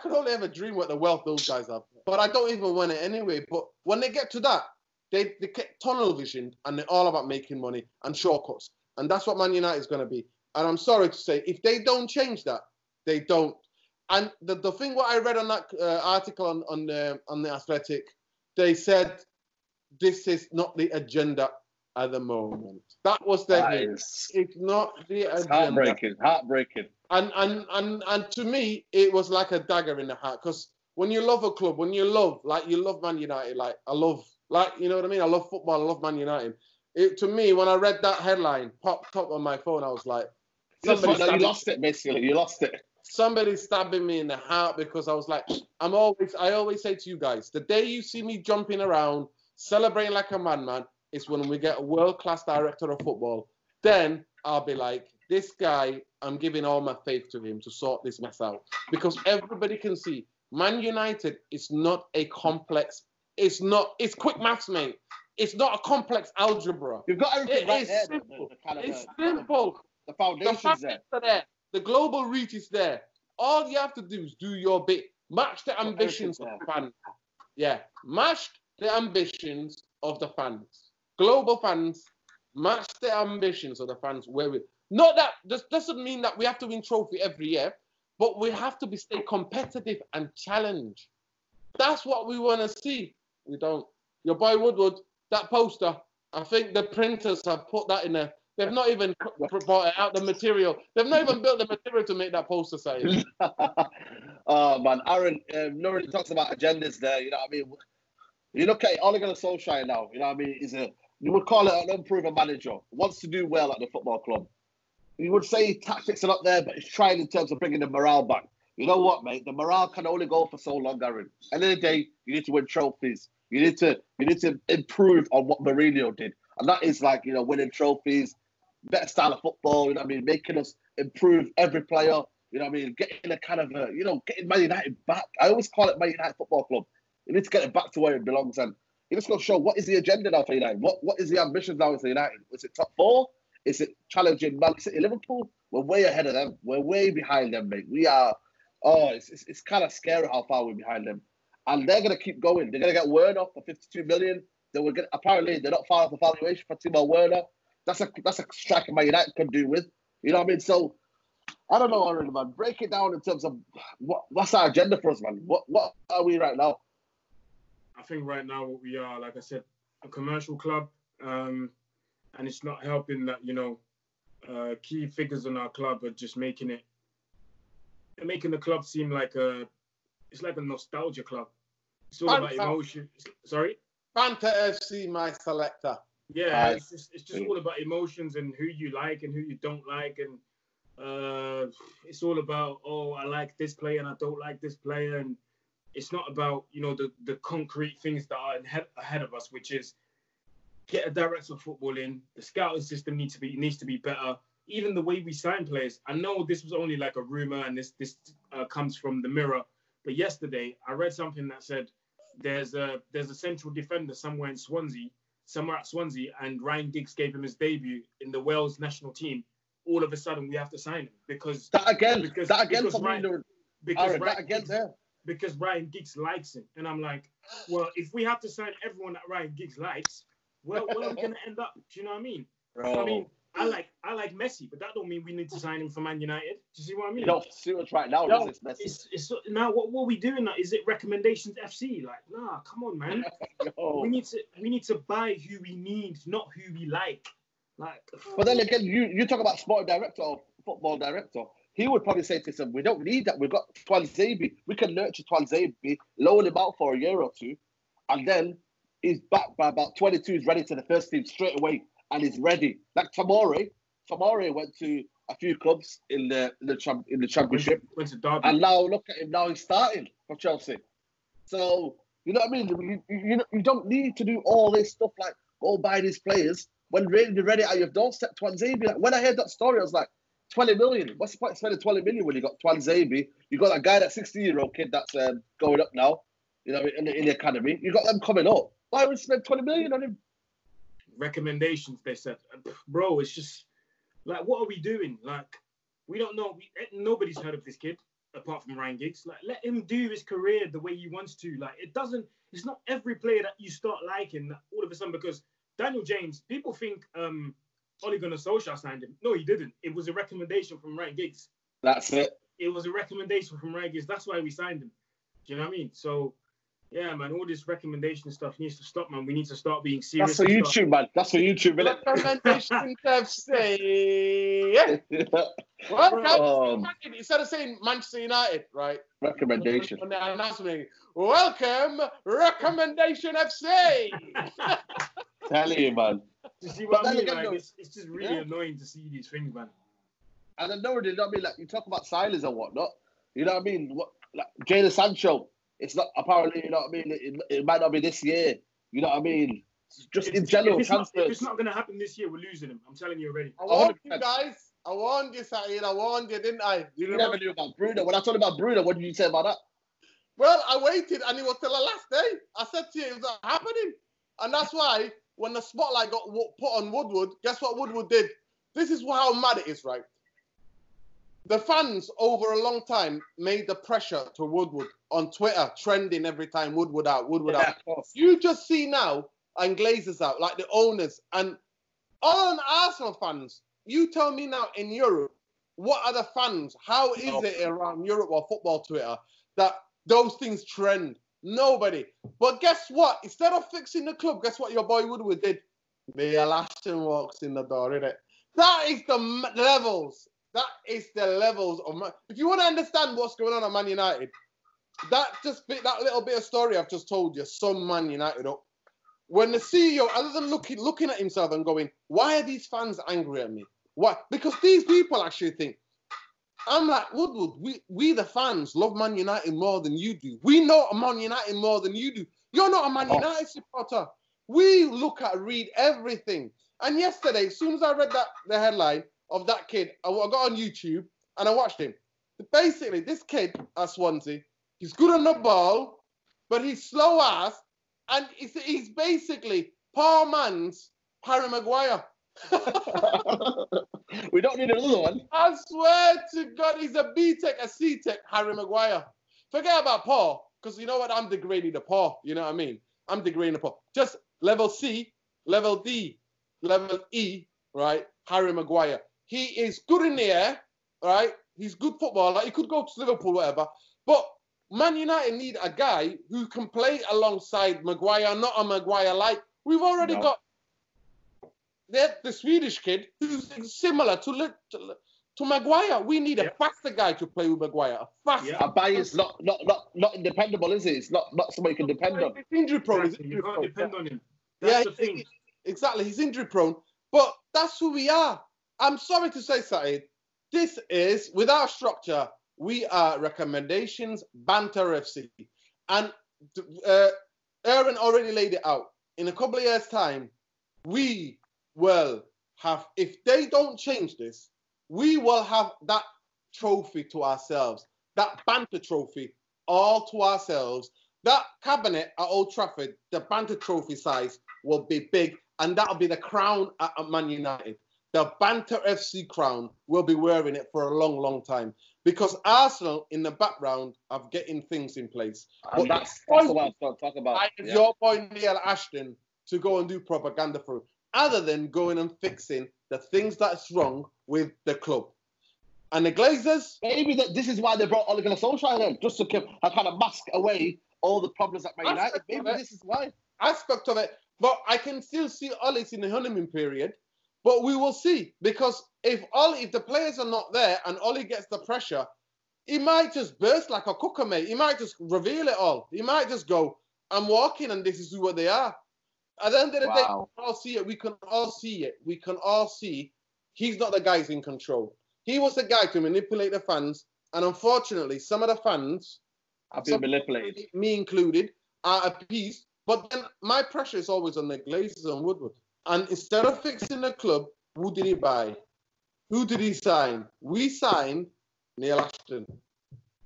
could only ever dream what the wealth those guys have, but I don't even want it anyway. But when they get to that, they get tunnel vision and they're all about making money and shortcuts. And that's what Man United is going to be. And I'm sorry to say, if they don't change that, they don't. And the thing what I read on that article on the Athletic, they said this is not the agenda at the moment. That was their hint. It's not the agenda. Heartbreaking. And to me, it was like a dagger in the heart. Because when you love a club, when you love Man United, like I love, like, you know what I mean? I love football, I love Man United. To me, when I read that headline, popped up on my phone, I was like, you lost it, basically. You lost it. Somebody stabbing me in the heart, because I was like, I always say to you guys, the day you see me jumping around, celebrating like a madman, is when we get a world-class director of football. Then I'll be like, this guy, I'm giving all my faith to him to sort this mess out. Because everybody can see, Man United is not a complex, it's quick maths, mate. It's not a complex algebra. You've got everything right there. Simple. It's simple. The foundation's there. The global reach is there. All you have to do is do your bit. Match the ambitions of the fans. Yeah. Match the ambitions of the fans. Global fans, match the ambitions of the fans. Not that this doesn't mean that we have to win trophy every year, but we have to stay competitive and challenge. That's what we want to see. We don't. Your boy Woodward, that poster, I think the printers have put that in there. They've not even brought out the material. They've not even built the material to make that poster, Saeed. Oh, man. Aaron, Lauren talks about agendas there. You know what I mean? You look at Ole Gunnar Solskjaer now. You know what I mean? You would call it an unproven manager. Wants to do well at the football club. You would say tactics are not there, but he's trying in terms of bringing the morale back. You know what, mate? The morale can only go for so long, Aaron. End of the day, you need to win trophies. You need to improve on what Mourinho did. And that is like, you know, winning trophies, better style of football, you know what I mean, making us improve every player, you know what I mean, getting a kind of, getting Man United back. I always call it Man United Football Club. You need to get it back to where it belongs. And you just got to show what is the agenda now for United? What is the ambition now for United? Is it top four? Is it challenging Man City, Liverpool? We're way ahead of them. We're way behind them, mate. We are, it's kind of scary how far we're behind them. And they're going to keep going. They're going to get Werner for 52 million. Apparently, they're not far off the valuation for Timo Werner. That's a striker Man United could do with. You know what I mean? So, I don't know, Aaron, man. Break it down in terms of what's our agenda for us, man. What are we right now? I think right now what we are, like I said, a commercial club. And it's not helping that, key figures in our club are just making the club seem like it's like a nostalgia club. It's all about emotion. Sorry? Fanta FC, my selector. Yeah, it's just all about emotions and who you like and who you don't like. And it's all about, I like this player and I don't like this player. And it's not about, the concrete things that are ahead of us, which is get a director of football in. The scouting system needs to be better. Even the way we sign players. I know this was only like a rumor and this comes from the Mirror. But yesterday, I read something that said there's a central defender somewhere at Swansea, and Ryan Giggs gave him his debut in the Wales national team. All of a sudden, we have to sign him because Ryan Giggs likes him. And I'm like, well, if we have to sign everyone that Ryan Giggs likes, where are we going to end up? Do you know what I mean? Bro. I mean, I like Messi, but that don't mean we need to sign him for Man United. Do you see what I mean? You don't suit us right now, does it, Messi? It's now what are we doing now? Is it recommendations FC? Like, nah, come on, man. We need to buy who we need, not who we like. Like, but then again, you talk about sporting director or football director. He would probably say to some, we don't need that. We've got Tuanzebe. We can nurture Tuanzebe, loan him out for a year or two, and then he's back by about 22. He's ready to the first team straight away. And he's ready. Like Tomori went to a few clubs in the championship. Went to Derby. And now look at him. Now he's starting for Chelsea. So you know what I mean. You don't need to do all this stuff like go buy these players when really they're ready at your doorstep. Tuanzebe. Like, when I heard that story, I was like, 20 million. What's the point of spending 20 million when you got Tuanzebe? You got that guy, that 16-year-old kid that's going up now. You know, in the academy. You got them coming up. Why would you spend 20 million on him? Recommendations, they said. Bro, it's just like, what are we doing? Like, we don't know. Nobody's heard of this kid apart from Ryan Giggs. Like, let him do his career the way he wants to. Like, it's not every player that you start liking that all of a sudden, because Daniel James, people think Ole Gunnar Solskjaer signed him. No, he didn't. It was a recommendation from Ryan Giggs. That's it. It was a recommendation from Ryan Giggs. That's why we signed him. Do you know what I mean? So, yeah, man, all this recommendation stuff needs to stop, man. We need to start being serious. That's for YouTube, man. That's for YouTube, innit? Recommendation FC. Welcome. Instead of saying Manchester United, right? Recommendation. Welcome, Recommendation FC. Tell you, man. You see what I mean? Like, it's just really annoying to see these things, man. And I know, you know what I mean? Like, you talk about signings and whatnot. You know what I mean? Like Jadon Sancho. It's not apparently, you know what I mean? It might not be this year. You know what I mean? Just in general, transfers. If it's not going to happen this year, we're losing him. I'm telling you already. I warned you guys. I warned you, Saeed. I warned you, didn't I? You never knew about Bruno. When I told you about Bruno, what did you say about that? Well, I waited, and it was till the last day. I said to you, it was not happening. And that's why, when the spotlight got put on Woodward, guess what Woodward did? This is how mad it is, right? The fans, over a long time, made the pressure to Woodward on Twitter, trending every time Woodward out. You just see now, and Glazers out, like the owners. And all Arsenal fans, you tell me now in Europe, what are the fans? How is it around Europe or football Twitter that those things trend? Nobody. But guess what? Instead of fixing the club, guess what your boy Woodward did? Neil Ashton walks in the door, innit? That is the levels. That is the levels of Man. If you want to understand what's going on at Man United, that little bit of story I've just told you, sum Man United up. When the CEO, other than looking at himself and going, why are these fans angry at me? Why? Because these people actually think, I'm like, Woodward, we the fans love Man United more than you do. We know Man United more than you do. You're not a Man United supporter. We read everything. And yesterday, as soon as I read the headline of that kid, I got on YouTube and I watched him. Basically, this kid at Swansea, he's good on the ball, but he's slow ass, and he's basically poor man's Harry Maguire. We don't need another one. I swear to God, he's a B-Tech, a C-Tech Harry Maguire. Forget about poor, because you know what? I'm degrading the poor. You know what I mean? I'm degrading the poor. Just level C, level D, level E, right? Harry Maguire. He is good in the air, right? He's good footballer. He could go to Liverpool, whatever. But Man United need a guy who can play alongside Maguire, not a Maguire-like. We've already got the Swedish kid who's similar to Maguire. We need a faster guy to play with Maguire. A faster. A guy is not independable, is he? It's not somebody you can depend on. He's injury prone. You can't depend on him. That's the thing. Exactly. He's injury prone. But that's who we are. I'm sorry to say, Saeed, this is, without structure, we are recommendations, banter FC. And Aaron already laid it out. In a couple of years' time, we will have, if they don't change this, we will have that trophy to ourselves, that banter trophy all to ourselves. That cabinet at Old Trafford, the banter trophy size, will be big, and that'll be the crown at Man United. The banter FC crown will be wearing it for a long, long time, because Arsenal in the background are getting things in place. But that's what I was going to talk about. Your boy Neil Ashton to go and do propaganda for him, other than going and fixing the things that's wrong with the club. And the Glazers... Maybe this is why they brought Ole Gunnar Solskjaer then, just to kind of mask away all the problems at Man United. Maybe this is why. Aspect of it. But I can still see Ole's in the honeymoon period. But we will see. Because if the players are not there and Ole gets the pressure, he might just burst like a cooker, mate. He might just reveal it all. He might just go, I'm walking and this is what they are. At the end of the day, we can all see it. We can all see it. We can all see he's not the guy who's in control. He was the guy to manipulate the fans. And unfortunately, some of the fans have been manipulated, me included, are appeased. But then my pressure is always on the Glazers and Woodward. And instead of fixing the club, who did he buy? Who did he sign? We signed Neil Ashton,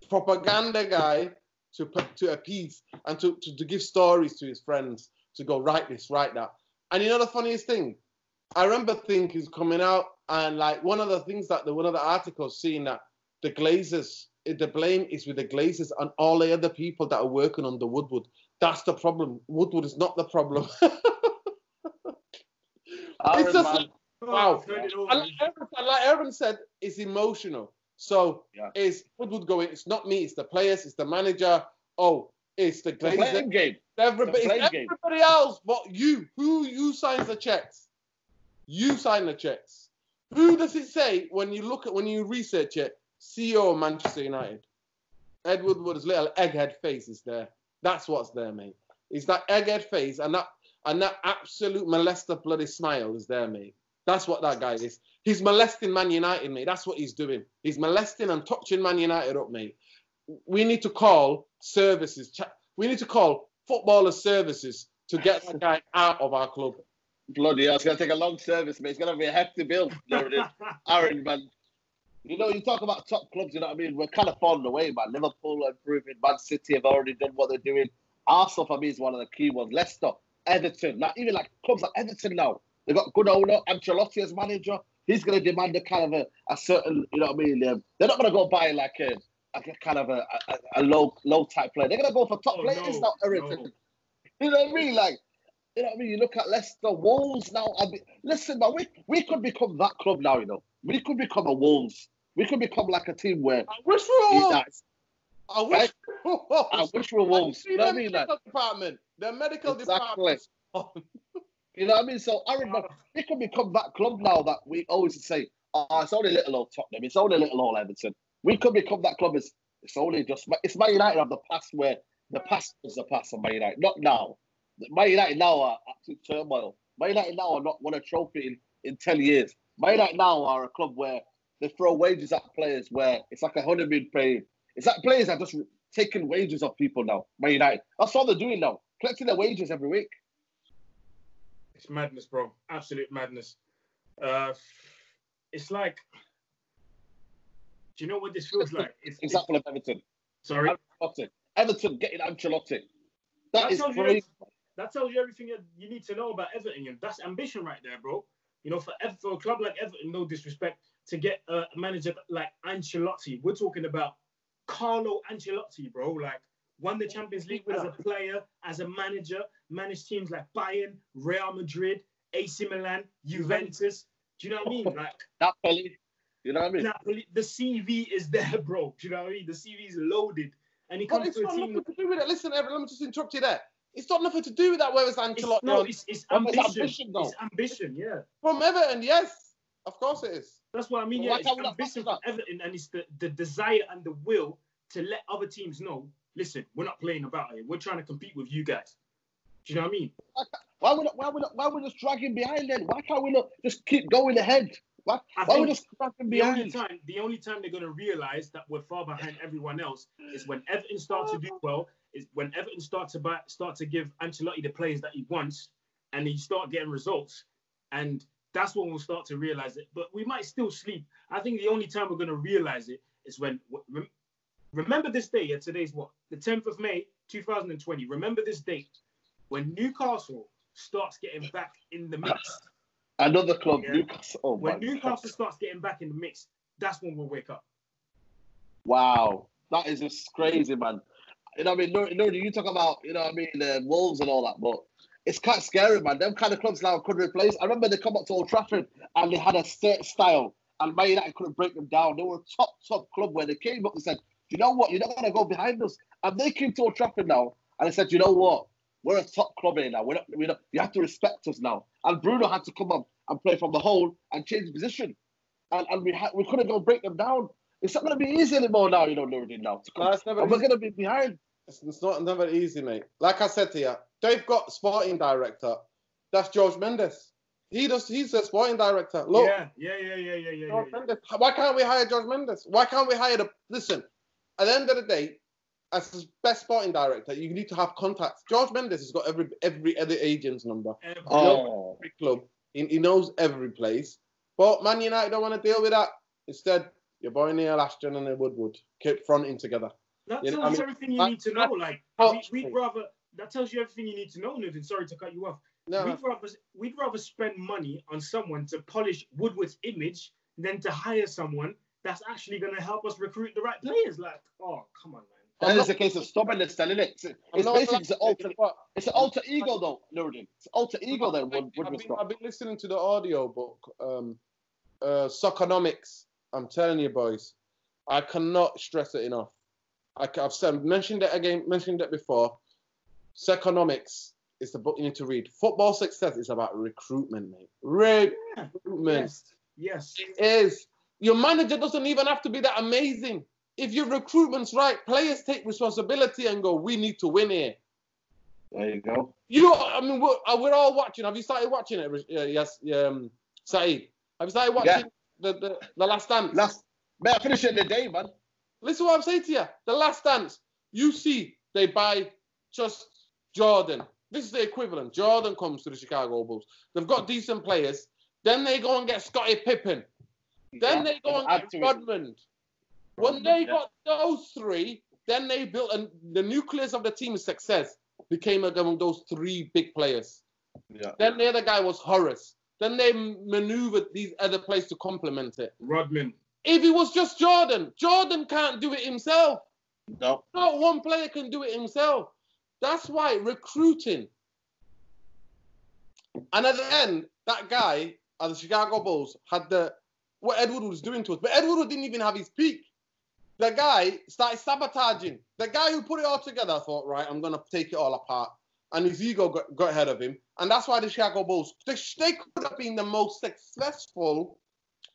propaganda guy to appease and to give stories to his friends, to go, write this, write that. And you know the funniest thing? I remember things coming out, and like one of the things that one of the articles seeing that the Glazers, the blame is with the Glazers and all the other people that are working under Woodward. That's the problem. Woodward is not the problem. Wow. And like Aaron said, it's emotional. So it's Woodward going, it's not me, it's the players, it's the manager. Oh, it's the Glazer. Game. Everybody else but you. Who signs the checks? You sign the checks. Who does it say when you research it? CEO of Manchester United. Ed Woodward's little egghead face is there. That's what's there, mate. It's that egghead face and that absolute molester bloody smile is there, mate. That's what that guy is. He's molesting Man United, mate. That's what he's doing. He's molesting and touching Man United up, mate. We need to call services. We need to call footballer services to get that guy out of our club. Bloody hell, it's going to take a long service, mate. It's going to be a hefty bill. Aaron, man. You know, you talk about top clubs, you know what I mean? We're kind of falling away, man. Liverpool are improving. Man City have already done what they're doing. Arsenal, for me, is one of the key ones. Leicester, Everton. Now, even like clubs like Everton now. They've got good owner, Ancelotti as manager. He's going to demand a kind of a certain, you know what I mean? They're not going to go buy like a kind of a low type player. They're going to go for top players now, Everton. No. You know what I mean? Like, you know what I mean? You look at Leicester, Wolves now. Listen, man, we could become that club now, you know. We could become a Wolves. We could become like a team where... I wish we were Wolves. I wish we were Wolves. You know what I mean? Medical department. The medical department. You know what I mean? So, Aaron, we could become that club now that we always say, oh, it's only little old Tottenham. It's only little old Everton. We could become that club. It's only just... It's Man United of the past where the past was the past of Man United. Not now. Man United now are absolute turmoil. Man United now are not won a trophy in 10 years. Man United now are a club where they throw wages at players where it's like 100 million paid. It's like players are just taking wages off people now. Man United. That's all they're doing now. Collecting their wages every week. It's madness, bro. Absolute madness. It's like, do you know what this feels like? Example of Everton. Sorry? Everton getting Ancelotti. That is crazy. That tells you everything you need to know about Everton. And that's ambition right there, bro. You know, for a club like Everton, no disrespect, to get a manager like Ancelotti. We're talking about Carlo Ancelotti, bro. Like, won the Champions League as a player, as a manager, managed teams like Bayern, Real Madrid, AC Milan, Juventus. Do you know what I mean? Like Napoli. You know what I mean? Napoli. The CV is there, bro. Do you know what I mean? The CV is loaded. And he comes to a team... Nothing to do with it. Listen, let me just interrupt you there. It's got nothing to do with that, whereas Ancelotti... It's ambition. It's ambition, yeah. From Everton, yes. Of course it is. That's what I mean, yeah. It's ambition from Everton, and it's the desire and the will to let other teams know, listen, we're not playing about it. We're trying to compete with you guys. Do you know what I mean? Why we just dragging behind then? Why can't we not just keep going ahead? Why we just dragging behind? The only time they're going to realise that we're far behind everyone else is when Everton start to do well, is when Everton start to give Ancelotti the players that he wants, and he start getting results, and that's when we'll start to realise it. But we might still sleep. I think the only time we're going to realise it is when... Remember this day, today's what? The 10th of May, 2020. Remember this date when Newcastle starts getting back in the mix. Another club, yeah. Newcastle. Oh, when Newcastle starts getting back in the mix, that's when we'll wake up. Wow. That is just crazy, man. You know what I mean? No, you talk about, you know what I mean, Wolves and all that, but it's kind of scary, man. Them kind of clubs now could replace. I remember they come up to Old Trafford and they had a certain style, and Man United couldn't break them down. They were a top club where they came up and said, you know what? You're not going to go behind us. And they came to Old Trafford now and they said, you know what? We're a top club here now. We're not, you have to respect us now. And Bruno had to come up and play from the hole and change position. And we couldn't go break them down. It's not going to be easy anymore now, you know, Nuruddin, now. We're going to be behind. It's never easy, mate. Like I said to you, they've got sporting director. That's George Mendes. He's a sporting director. Look. Yeah. George Mendes. Why can't we hire George Mendes? Why can't we hire Listen, at the end of the day, as the best sporting director, you need to have contacts. George Mendes has got every other agent's number. Every club. He knows every place. But Man United don't want to deal with that. Instead, your boy Neil Ashton and Woodward keep fronting together. That tells you everything you need to know. Like, that tells you everything you need to know, Nuruddin. Sorry to cut you off. No. We'd rather spend money on someone to polish Woodward's image than to hire someone that's actually going to help us recruit the right players. Like, oh, come on, man. And then it's a case of stubbornness, then, isn't it? It's basically it's an alter ego, though, Nuruddin. It's an alter ego, then. I've been listening to the audio book, Soccernomics. I'm telling you, boys, I cannot stress it enough. I've mentioned it before. Soccernomics is the book you need to read. Football success is about recruitment, mate. Recruitment. Yes. It is. Your manager doesn't even have to be that amazing. If your recruitment's right, players take responsibility and go, we need to win here. There you go. I mean, we're all watching. Have you started watching it? Yes, Saeed. Have you started watching the Last Dance? Man, I finished it in the day, man. Listen what I'm saying to you. The Last Dance. You see, they buy just Jordan. This is the equivalent. Jordan comes to the Chicago Bulls. They've got decent players. Then they go and get Scottie Pippen. Then they go and get Rodman. When they got those three, then they built the nucleus of the team's success became those three big players. Yeah. Then the other guy was Horace. Then they maneuvered these other players to complement it. Rodman. If it was just Jordan can't do it himself. No. Not one player can do it himself. That's why recruiting. And at the end, that guy at the Chicago Bulls had what Ed Woodward was doing to us. But Ed Woodward didn't even have his peak. The guy started sabotaging. The guy who put it all together thought, right, I'm going to take it all apart. And his ego got ahead of him. And that's why the Chicago Bulls, they could have been the most successful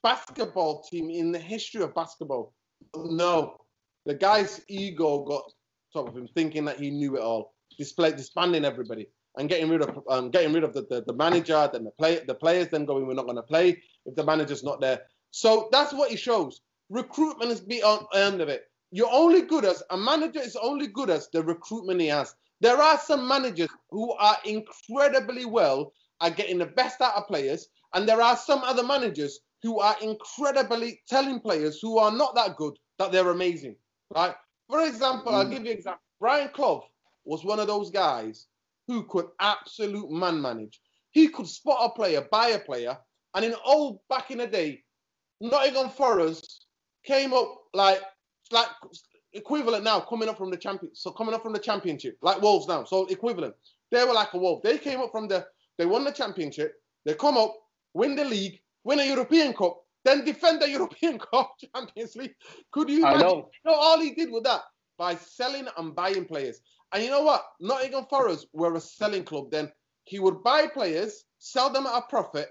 basketball team in the history of basketball. No. The guy's ego got top of him, thinking that he knew it all. Disbanding everybody and getting rid of the manager, then the players then going, we're not going to play if the manager's not there. So that's what it shows. Recruitment is beyond the end of it. A manager is only good as the recruitment he has. There are some managers who are incredibly well at getting the best out of players, and there are some other managers who are incredibly telling players who are not that good that they're amazing. Right? For example, I'll give you an example. Brian Clough was one of those guys who could absolute man manage. He could spot a player, buy a player, and back in the day, Nottingham Forest came up like equivalent now, coming up from the championship, like Wolves now. So equivalent. They were like a Wolf. They came up they won the championship. They come up, win the league, win a European Cup, then defend the European Cup, Champions League. Could you imagine? You know, all he did with that by selling and buying players. And you know what? Nottingham Forest were a selling club. Then he would buy players, sell them at a profit,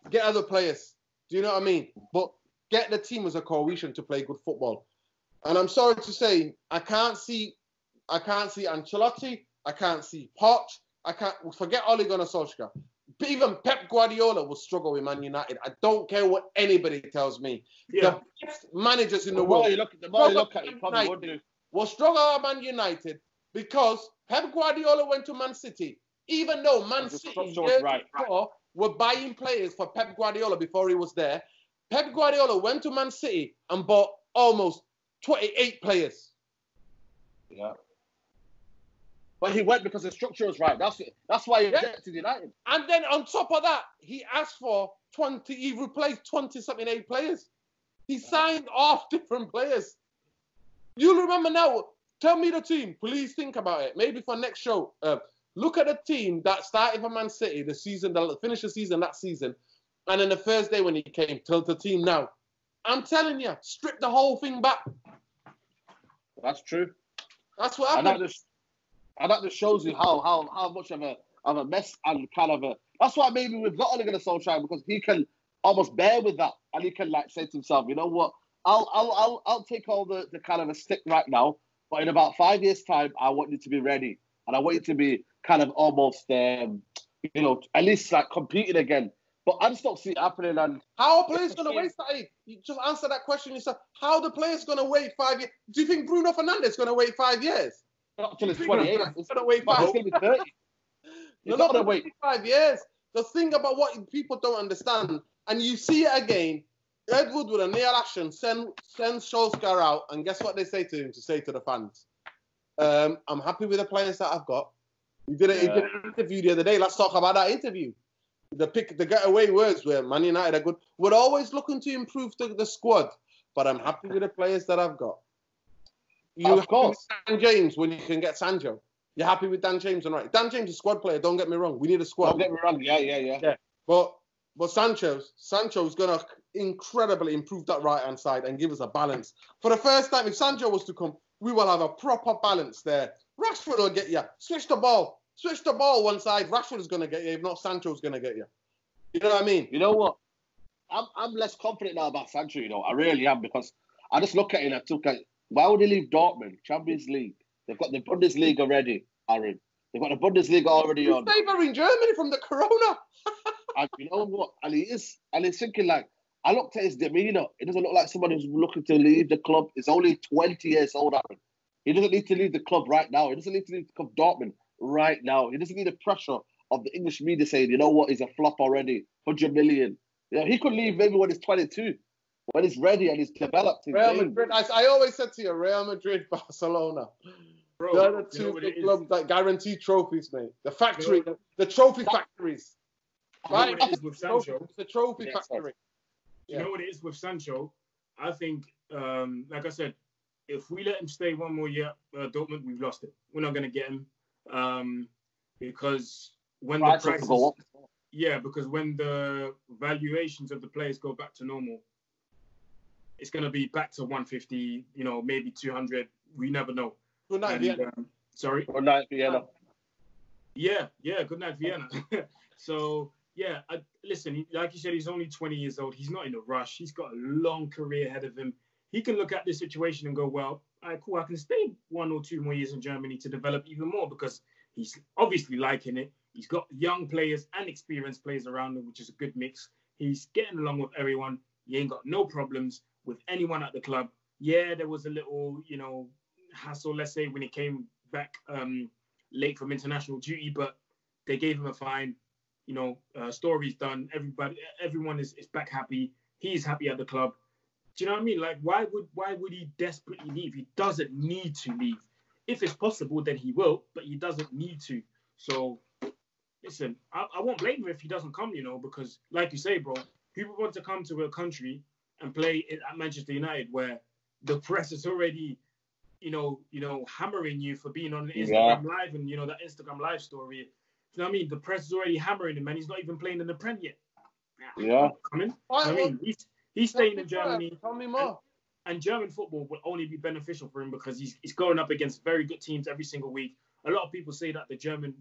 get other players. Do you know what I mean? But get the team as a cohesion to play good football. And I'm sorry to say, I can't see Ancelotti. I can't see Poch. I can't forget Ole Gunnar Solskjaer. Even Pep Guardiola will struggle with Man United. I don't care what anybody tells me. Yeah. The best managers in the world will struggle at Man United because Pep Guardiola went to Man City. Even though Man City were buying players for Pep Guardiola before he was there, Pep Guardiola went to Man City and bought almost 28 players. Yeah. But he went because the structure was right. That's why he rejected United. And then on top of that, he asked for 20. He replaced 20-something 8 players. He signed off different players. You'll remember now. Tell me the team. Please think about it. Maybe for next show. Look at the team that started for Man City the season, that finished the season that season, and then the first day when he came to the team now. I'm telling you, strip the whole thing back. That's true. That's what happened. And that just shows you how much of a mess and kind of a. That's why maybe we've got Ole Gunnar Solskjaer, because he can almost bear with that, and he can like say to himself, you know what, I'll take all the kind of a stick right now, but in about 5 years' time, I want you to be ready, and I want you to be kind of almost, at least like competing again. But I just don't see it happening. And how are players going to wait, Saeed? You just answer that question yourself. How are the players going to wait 5 years? Do you think Bruno Fernandes is going to wait 5 years? Not until it's 28. It's going to wait 5 years. It's going to be 30. You're not going to wait 5 years. The thing about what people don't understand, and you see it again, Ed Woodward and Neil Ashton send Solskjaer out, and guess what they say to him to say to the fans? I'm happy with the players that I've got. He did an interview the other day. Let's talk about that interview. The getaway words where Man United are good. We're always looking to improve the squad, but I'm happy with the players that I've got. You happy with Dan James when you can get Sancho? You're happy with Dan James, and right? Dan James is a squad player. Don't get me wrong. We need a squad. Don't get me wrong. Yeah. But Sancho's gonna incredibly improve that right hand side and give us a balance. For the first time, if Sancho was to come, we will have a proper balance there. Rashford will get you. Switch the ball one side. Rashford is gonna get you. If not, Sancho's gonna get you. You know what I mean? You know what? I'm less confident now about Sancho. You know, I really am, because I just look at it and I took it. Why would he leave Dortmund? Champions League. They've got the Bundesliga already, Aaron. They've got the Bundesliga already on. He's favouring Germany from the Corona. And you know what? And he's thinking like, I looked at his demeanour. It doesn't look like someone who's looking to leave the club. He's only 20 years old, Aaron. He doesn't need to leave the club right now. He doesn't need to leave the club Dortmund right now. He doesn't need the pressure of the English media saying, you know what, he's a flop already, 100 million. You know, he could leave maybe when he's 22, when he's ready and he's developed. Real Madrid, I always said to you, Real Madrid, Barcelona. Bro, they're the two big clubs that guarantee trophies, mate. The factory, the trophy factories. Right? You know what it is with Sancho? It's the trophy factory. You know what it is with Sancho? I think, like I said, if we let him stay one more year, Dortmund, we've lost it. We're not going to get him because when the prices, because when the valuations of the players go back to normal, it's going to be back to 150, you know, maybe 200. We never know. Good night, Vienna. Sorry? Good night, Vienna. Yeah, good night, Vienna. So, yeah, listen, like you said, he's only 20 years old. He's not in a rush. He's got a long career ahead of him. He can look at this situation and go, well, all right, cool, I can stay 1 or 2 more years in Germany to develop even more, because he's obviously liking it. He's got young players and experienced players around him, which is a good mix. He's getting along with everyone. He ain't got no problems with anyone at the club. Yeah, there was a little, you know, hassle, let's say, when he came back late from international duty, but they gave him a fine. You know, story's done. Everyone is back happy. He's happy at the club. Do you know what I mean? Like, why would he desperately leave? He doesn't need to leave. If it's possible, then he will, but he doesn't need to. So, listen, I won't blame him if he doesn't come, you know, because, like you say, bro, people want to come to a country and play at Manchester United where the press is already, you know, hammering you for being on Instagram Live and, you know, that Instagram Live story. You know what I mean? The press is already hammering him, and he's not even playing in the Prem yet. Yeah. I mean, he's staying in Germany. Tell me more. And German football will only be beneficial for him because he's going up against very good teams every single week. A lot of people say that the German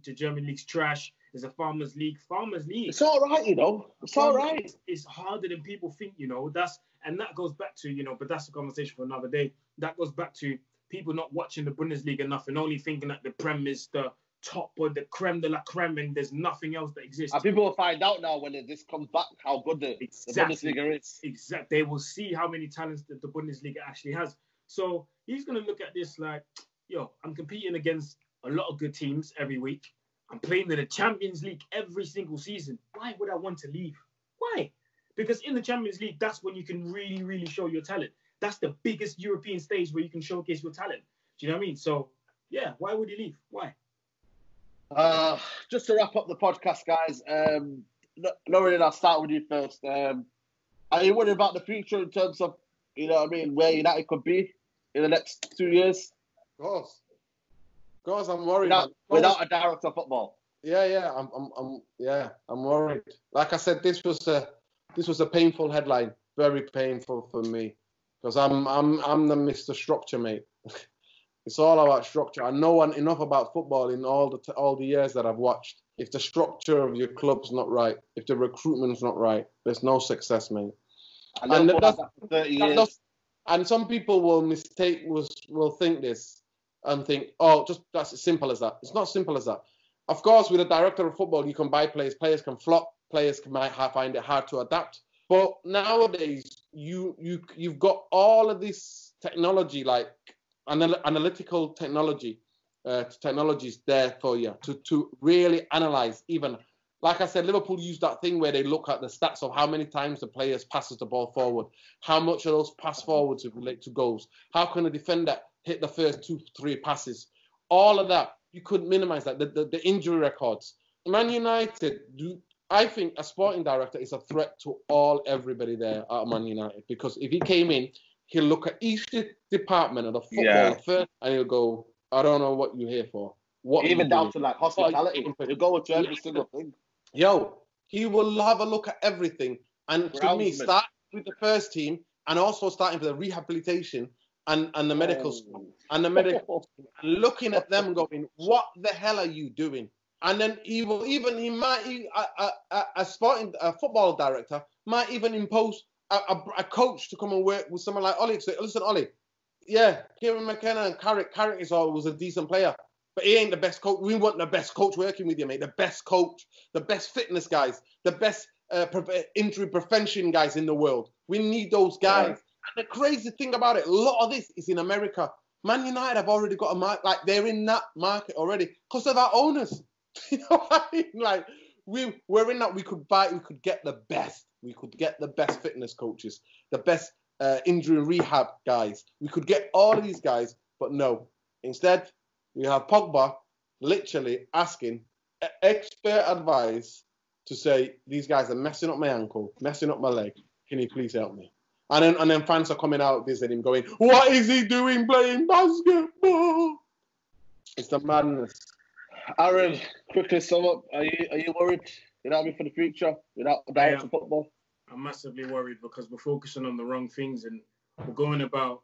league's trash. There's a farmers league. It's all right, you know. It's all right. It's harder than people think, you know. That goes back to, you know, but that's a conversation for another day. That goes back to people not watching the Bundesliga enough and only thinking that the Prem is the top or the creme de la creme and there's nothing else that exists. And people will find out now when this comes back how good the Bundesliga is. Exactly. They will see how many talents that the Bundesliga actually has. So he's going to look at this like, yo, I'm competing against a lot of good teams every week. I'm playing in the Champions League every single season. Why would I want to leave? Why? Because in the Champions League, that's when you can really, really show your talent. That's the biggest European stage where you can showcase your talent. Do you know what I mean? So, yeah, why would he leave? Why? Just to wrap up the podcast, guys, Lauren, I'll start with you first. Are you worried about the future in terms of, you know what I mean, where United could be in the next 2 years? Of course, I'm worried. Without a director of football. Yeah, I'm worried. Like I said, this was a painful headline, very painful for me, because I'm the Mr. Structure, mate. It's all about structure. I know enough about football in all the years that I've watched. If the structure of your club's not right, if the recruitment's not right, there's no success, mate. And some people will think this and think, oh, just that's as simple as that. It's not simple as that. Of course, with a director of football, you can buy players. Players can flop. Players might find it hard to adapt. But nowadays, you've got all of this technology, like analytical technologies there for you to really analyze. Even like I said, Liverpool used that thing where they look at the stats of how many times the players passes the ball forward, how much of those pass forwards relate to goals, how can a defender hit the first 2-3 passes, all of that. You could minimize that. The injury records. Man United, I think a sporting director is a threat to everybody there at Man United, because if he came in, he'll look at each department of the football first, and he'll go, I don't know what you're here for. What even down to like hospitality. He'll go into every single thing. Yo, he will have a look at everything. And to me, start with the first team and also starting for the rehabilitation and the medical school and the medical looking at them going, what the hell are you doing? And then a football director might even impose a coach to come and work with someone like Ollie. So listen, Ollie, yeah, Kieran McKenna and Carrick is always a decent player, but he ain't the best coach. We want the best coach working with you, mate. The best coach, the best fitness guys, the best injury prevention guys in the world. We need those guys. Yeah. And the crazy thing about it, a lot of this is in America. Man United have already got a market, like they're in that market already because of our owners. You know what I mean? Like we're in that. We could get the best. We could get the best fitness coaches, the best injury rehab guys. We could get all of these guys, but no. Instead, we have Pogba literally asking expert advice to say, these guys are messing up my ankle, messing up my leg. Can you please help me? And then fans are coming out visiting him going, what is he doing playing basketball? It's the madness. Aaron, quickly sum up. Are you worried? You know what I mean, for the future without director football? I'm massively worried because we're focusing on the wrong things and we're going about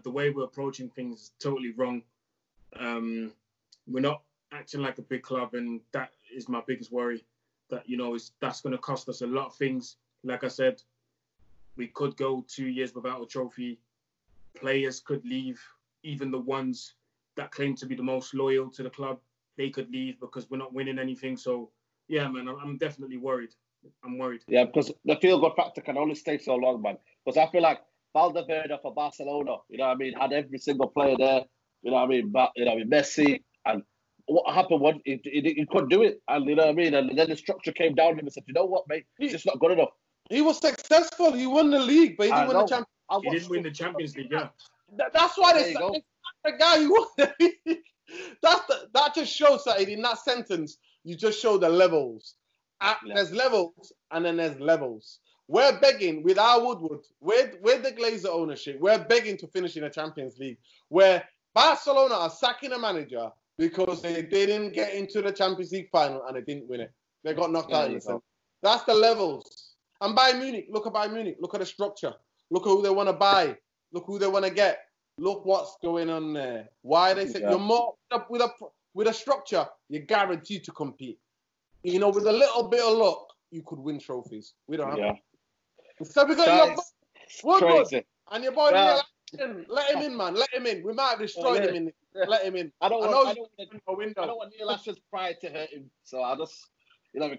the way we're approaching things is totally wrong. We're not acting like a big club, and that is my biggest worry. That that's going to cost us a lot of things. Like I said, we could go 2 years without a trophy. Players could leave, even the ones that claim to be the most loyal to the club. They could leave because we're not winning anything. So, yeah, man, I'm definitely worried. I'm worried. Yeah, because the field-goal factor can only stay so long, man. Because I feel like Valverde for Barcelona, you know what I mean, had every single player there, you know what I mean, but, you know what I mean, Messi, and what happened was he couldn't do it, and you know what I mean, and then the structure came down to him and said, you know what, mate, it's just not good enough. He was successful. He won the league, but he didn't win the Champions League. He didn't win the Champions League, yeah. That's why they said the guy who won the league. That just shows that in that sentence, you just show the levels. There's levels and then there's levels. We're begging with our Woodward, with the Glazer ownership, we're begging to finish in the Champions League, where Barcelona are sacking a manager because they didn't get into the Champions League final and they didn't win it. They got knocked out in the second. That's the levels. And Bayern Munich, look at Bayern Munich, look at the structure, look at who they want to buy, look who they want to get, look what's going on there. Why they say you're more with a structure, you're guaranteed to compete. You know, with a little bit of luck, you could win trophies. We don't have that. So we got your Woodward and your boy Neil Ashton. Let him in, man. Let him in. We might have destroyed him in. Let him in. I don't want Neil Ashton's pride to hurt him. So I'll just,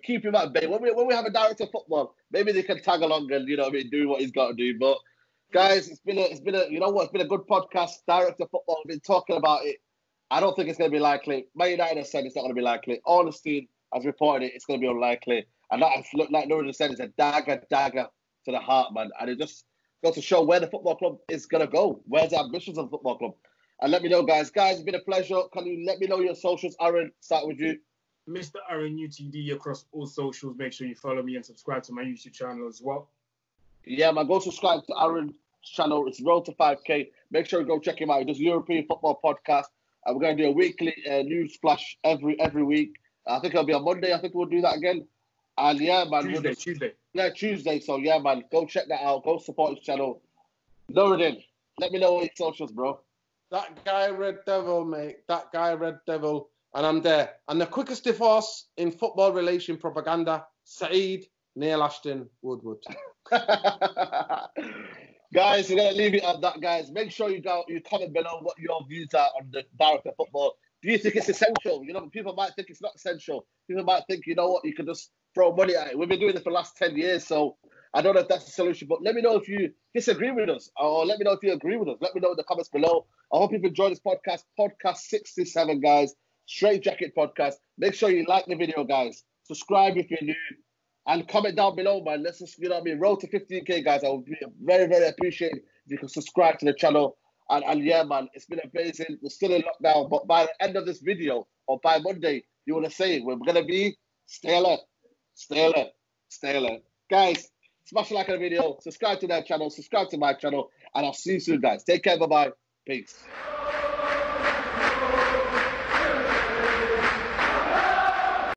keep him at bay. When we have a director of football, maybe they can tag along and, do what he's got to do. But guys, it's been a good podcast. Director of football, we've been talking about it. I don't think it's going to be likely. Man United has said it's not going to be likely. Ornstein has reported it's going to be unlikely. And that, like Nora said, is a dagger to the heart, man. And it just goes to show where the football club is going to go. Where's the ambitions of the football club? And let me know, guys. Guys, it's been a pleasure. Can you let me know your socials? Aaron, start with you. Mr. Aaron UTD across all socials. Make sure you follow me and subscribe to my YouTube channel as well. Yeah, man. Go subscribe to Aaron's channel. It's Road to 5K. Make sure you go check him out. He does European football podcast. And we're going to do a weekly news flash every week. I think it'll be on Monday. I think we'll do that again. And yeah, man. Tuesday. Yeah, Tuesday. So yeah, man. Go check that out. Go support his channel. Nuruddin, let me know your socials, bro. That guy, Red Devil, mate. That guy, Red Devil. And I'm there. And the quickest divorce in football relation propaganda, Saeed, Neil Ashton, Woodward. Guys, we're going to leave it at that, guys. Make sure you comment below what your views are on the director of football. Do you think it's essential? People might think it's not essential. People might think, you know what, you can just throw money at it. We've been doing this for the last 10 years, so I don't know if that's the solution. But let me know if you disagree with us, or let me know if you agree with us. Let me know in the comments below. I hope you've enjoyed this podcast. Podcast 67, guys. Straightjacket podcast. Make sure you like the video, guys. Subscribe if you're new. And comment down below, man. Let's just, road to 15K, guys. I would be very, very appreciated if you could subscribe to the channel. And yeah, man, it's been amazing. We're still in lockdown, but by the end of this video, or by Monday, you want to say we're going to be stay alert. Guys, Smash a like on the video. Subscribe to their channel. Subscribe to my channel. And I'll see you soon, guys. Take care. Bye-bye. Peace.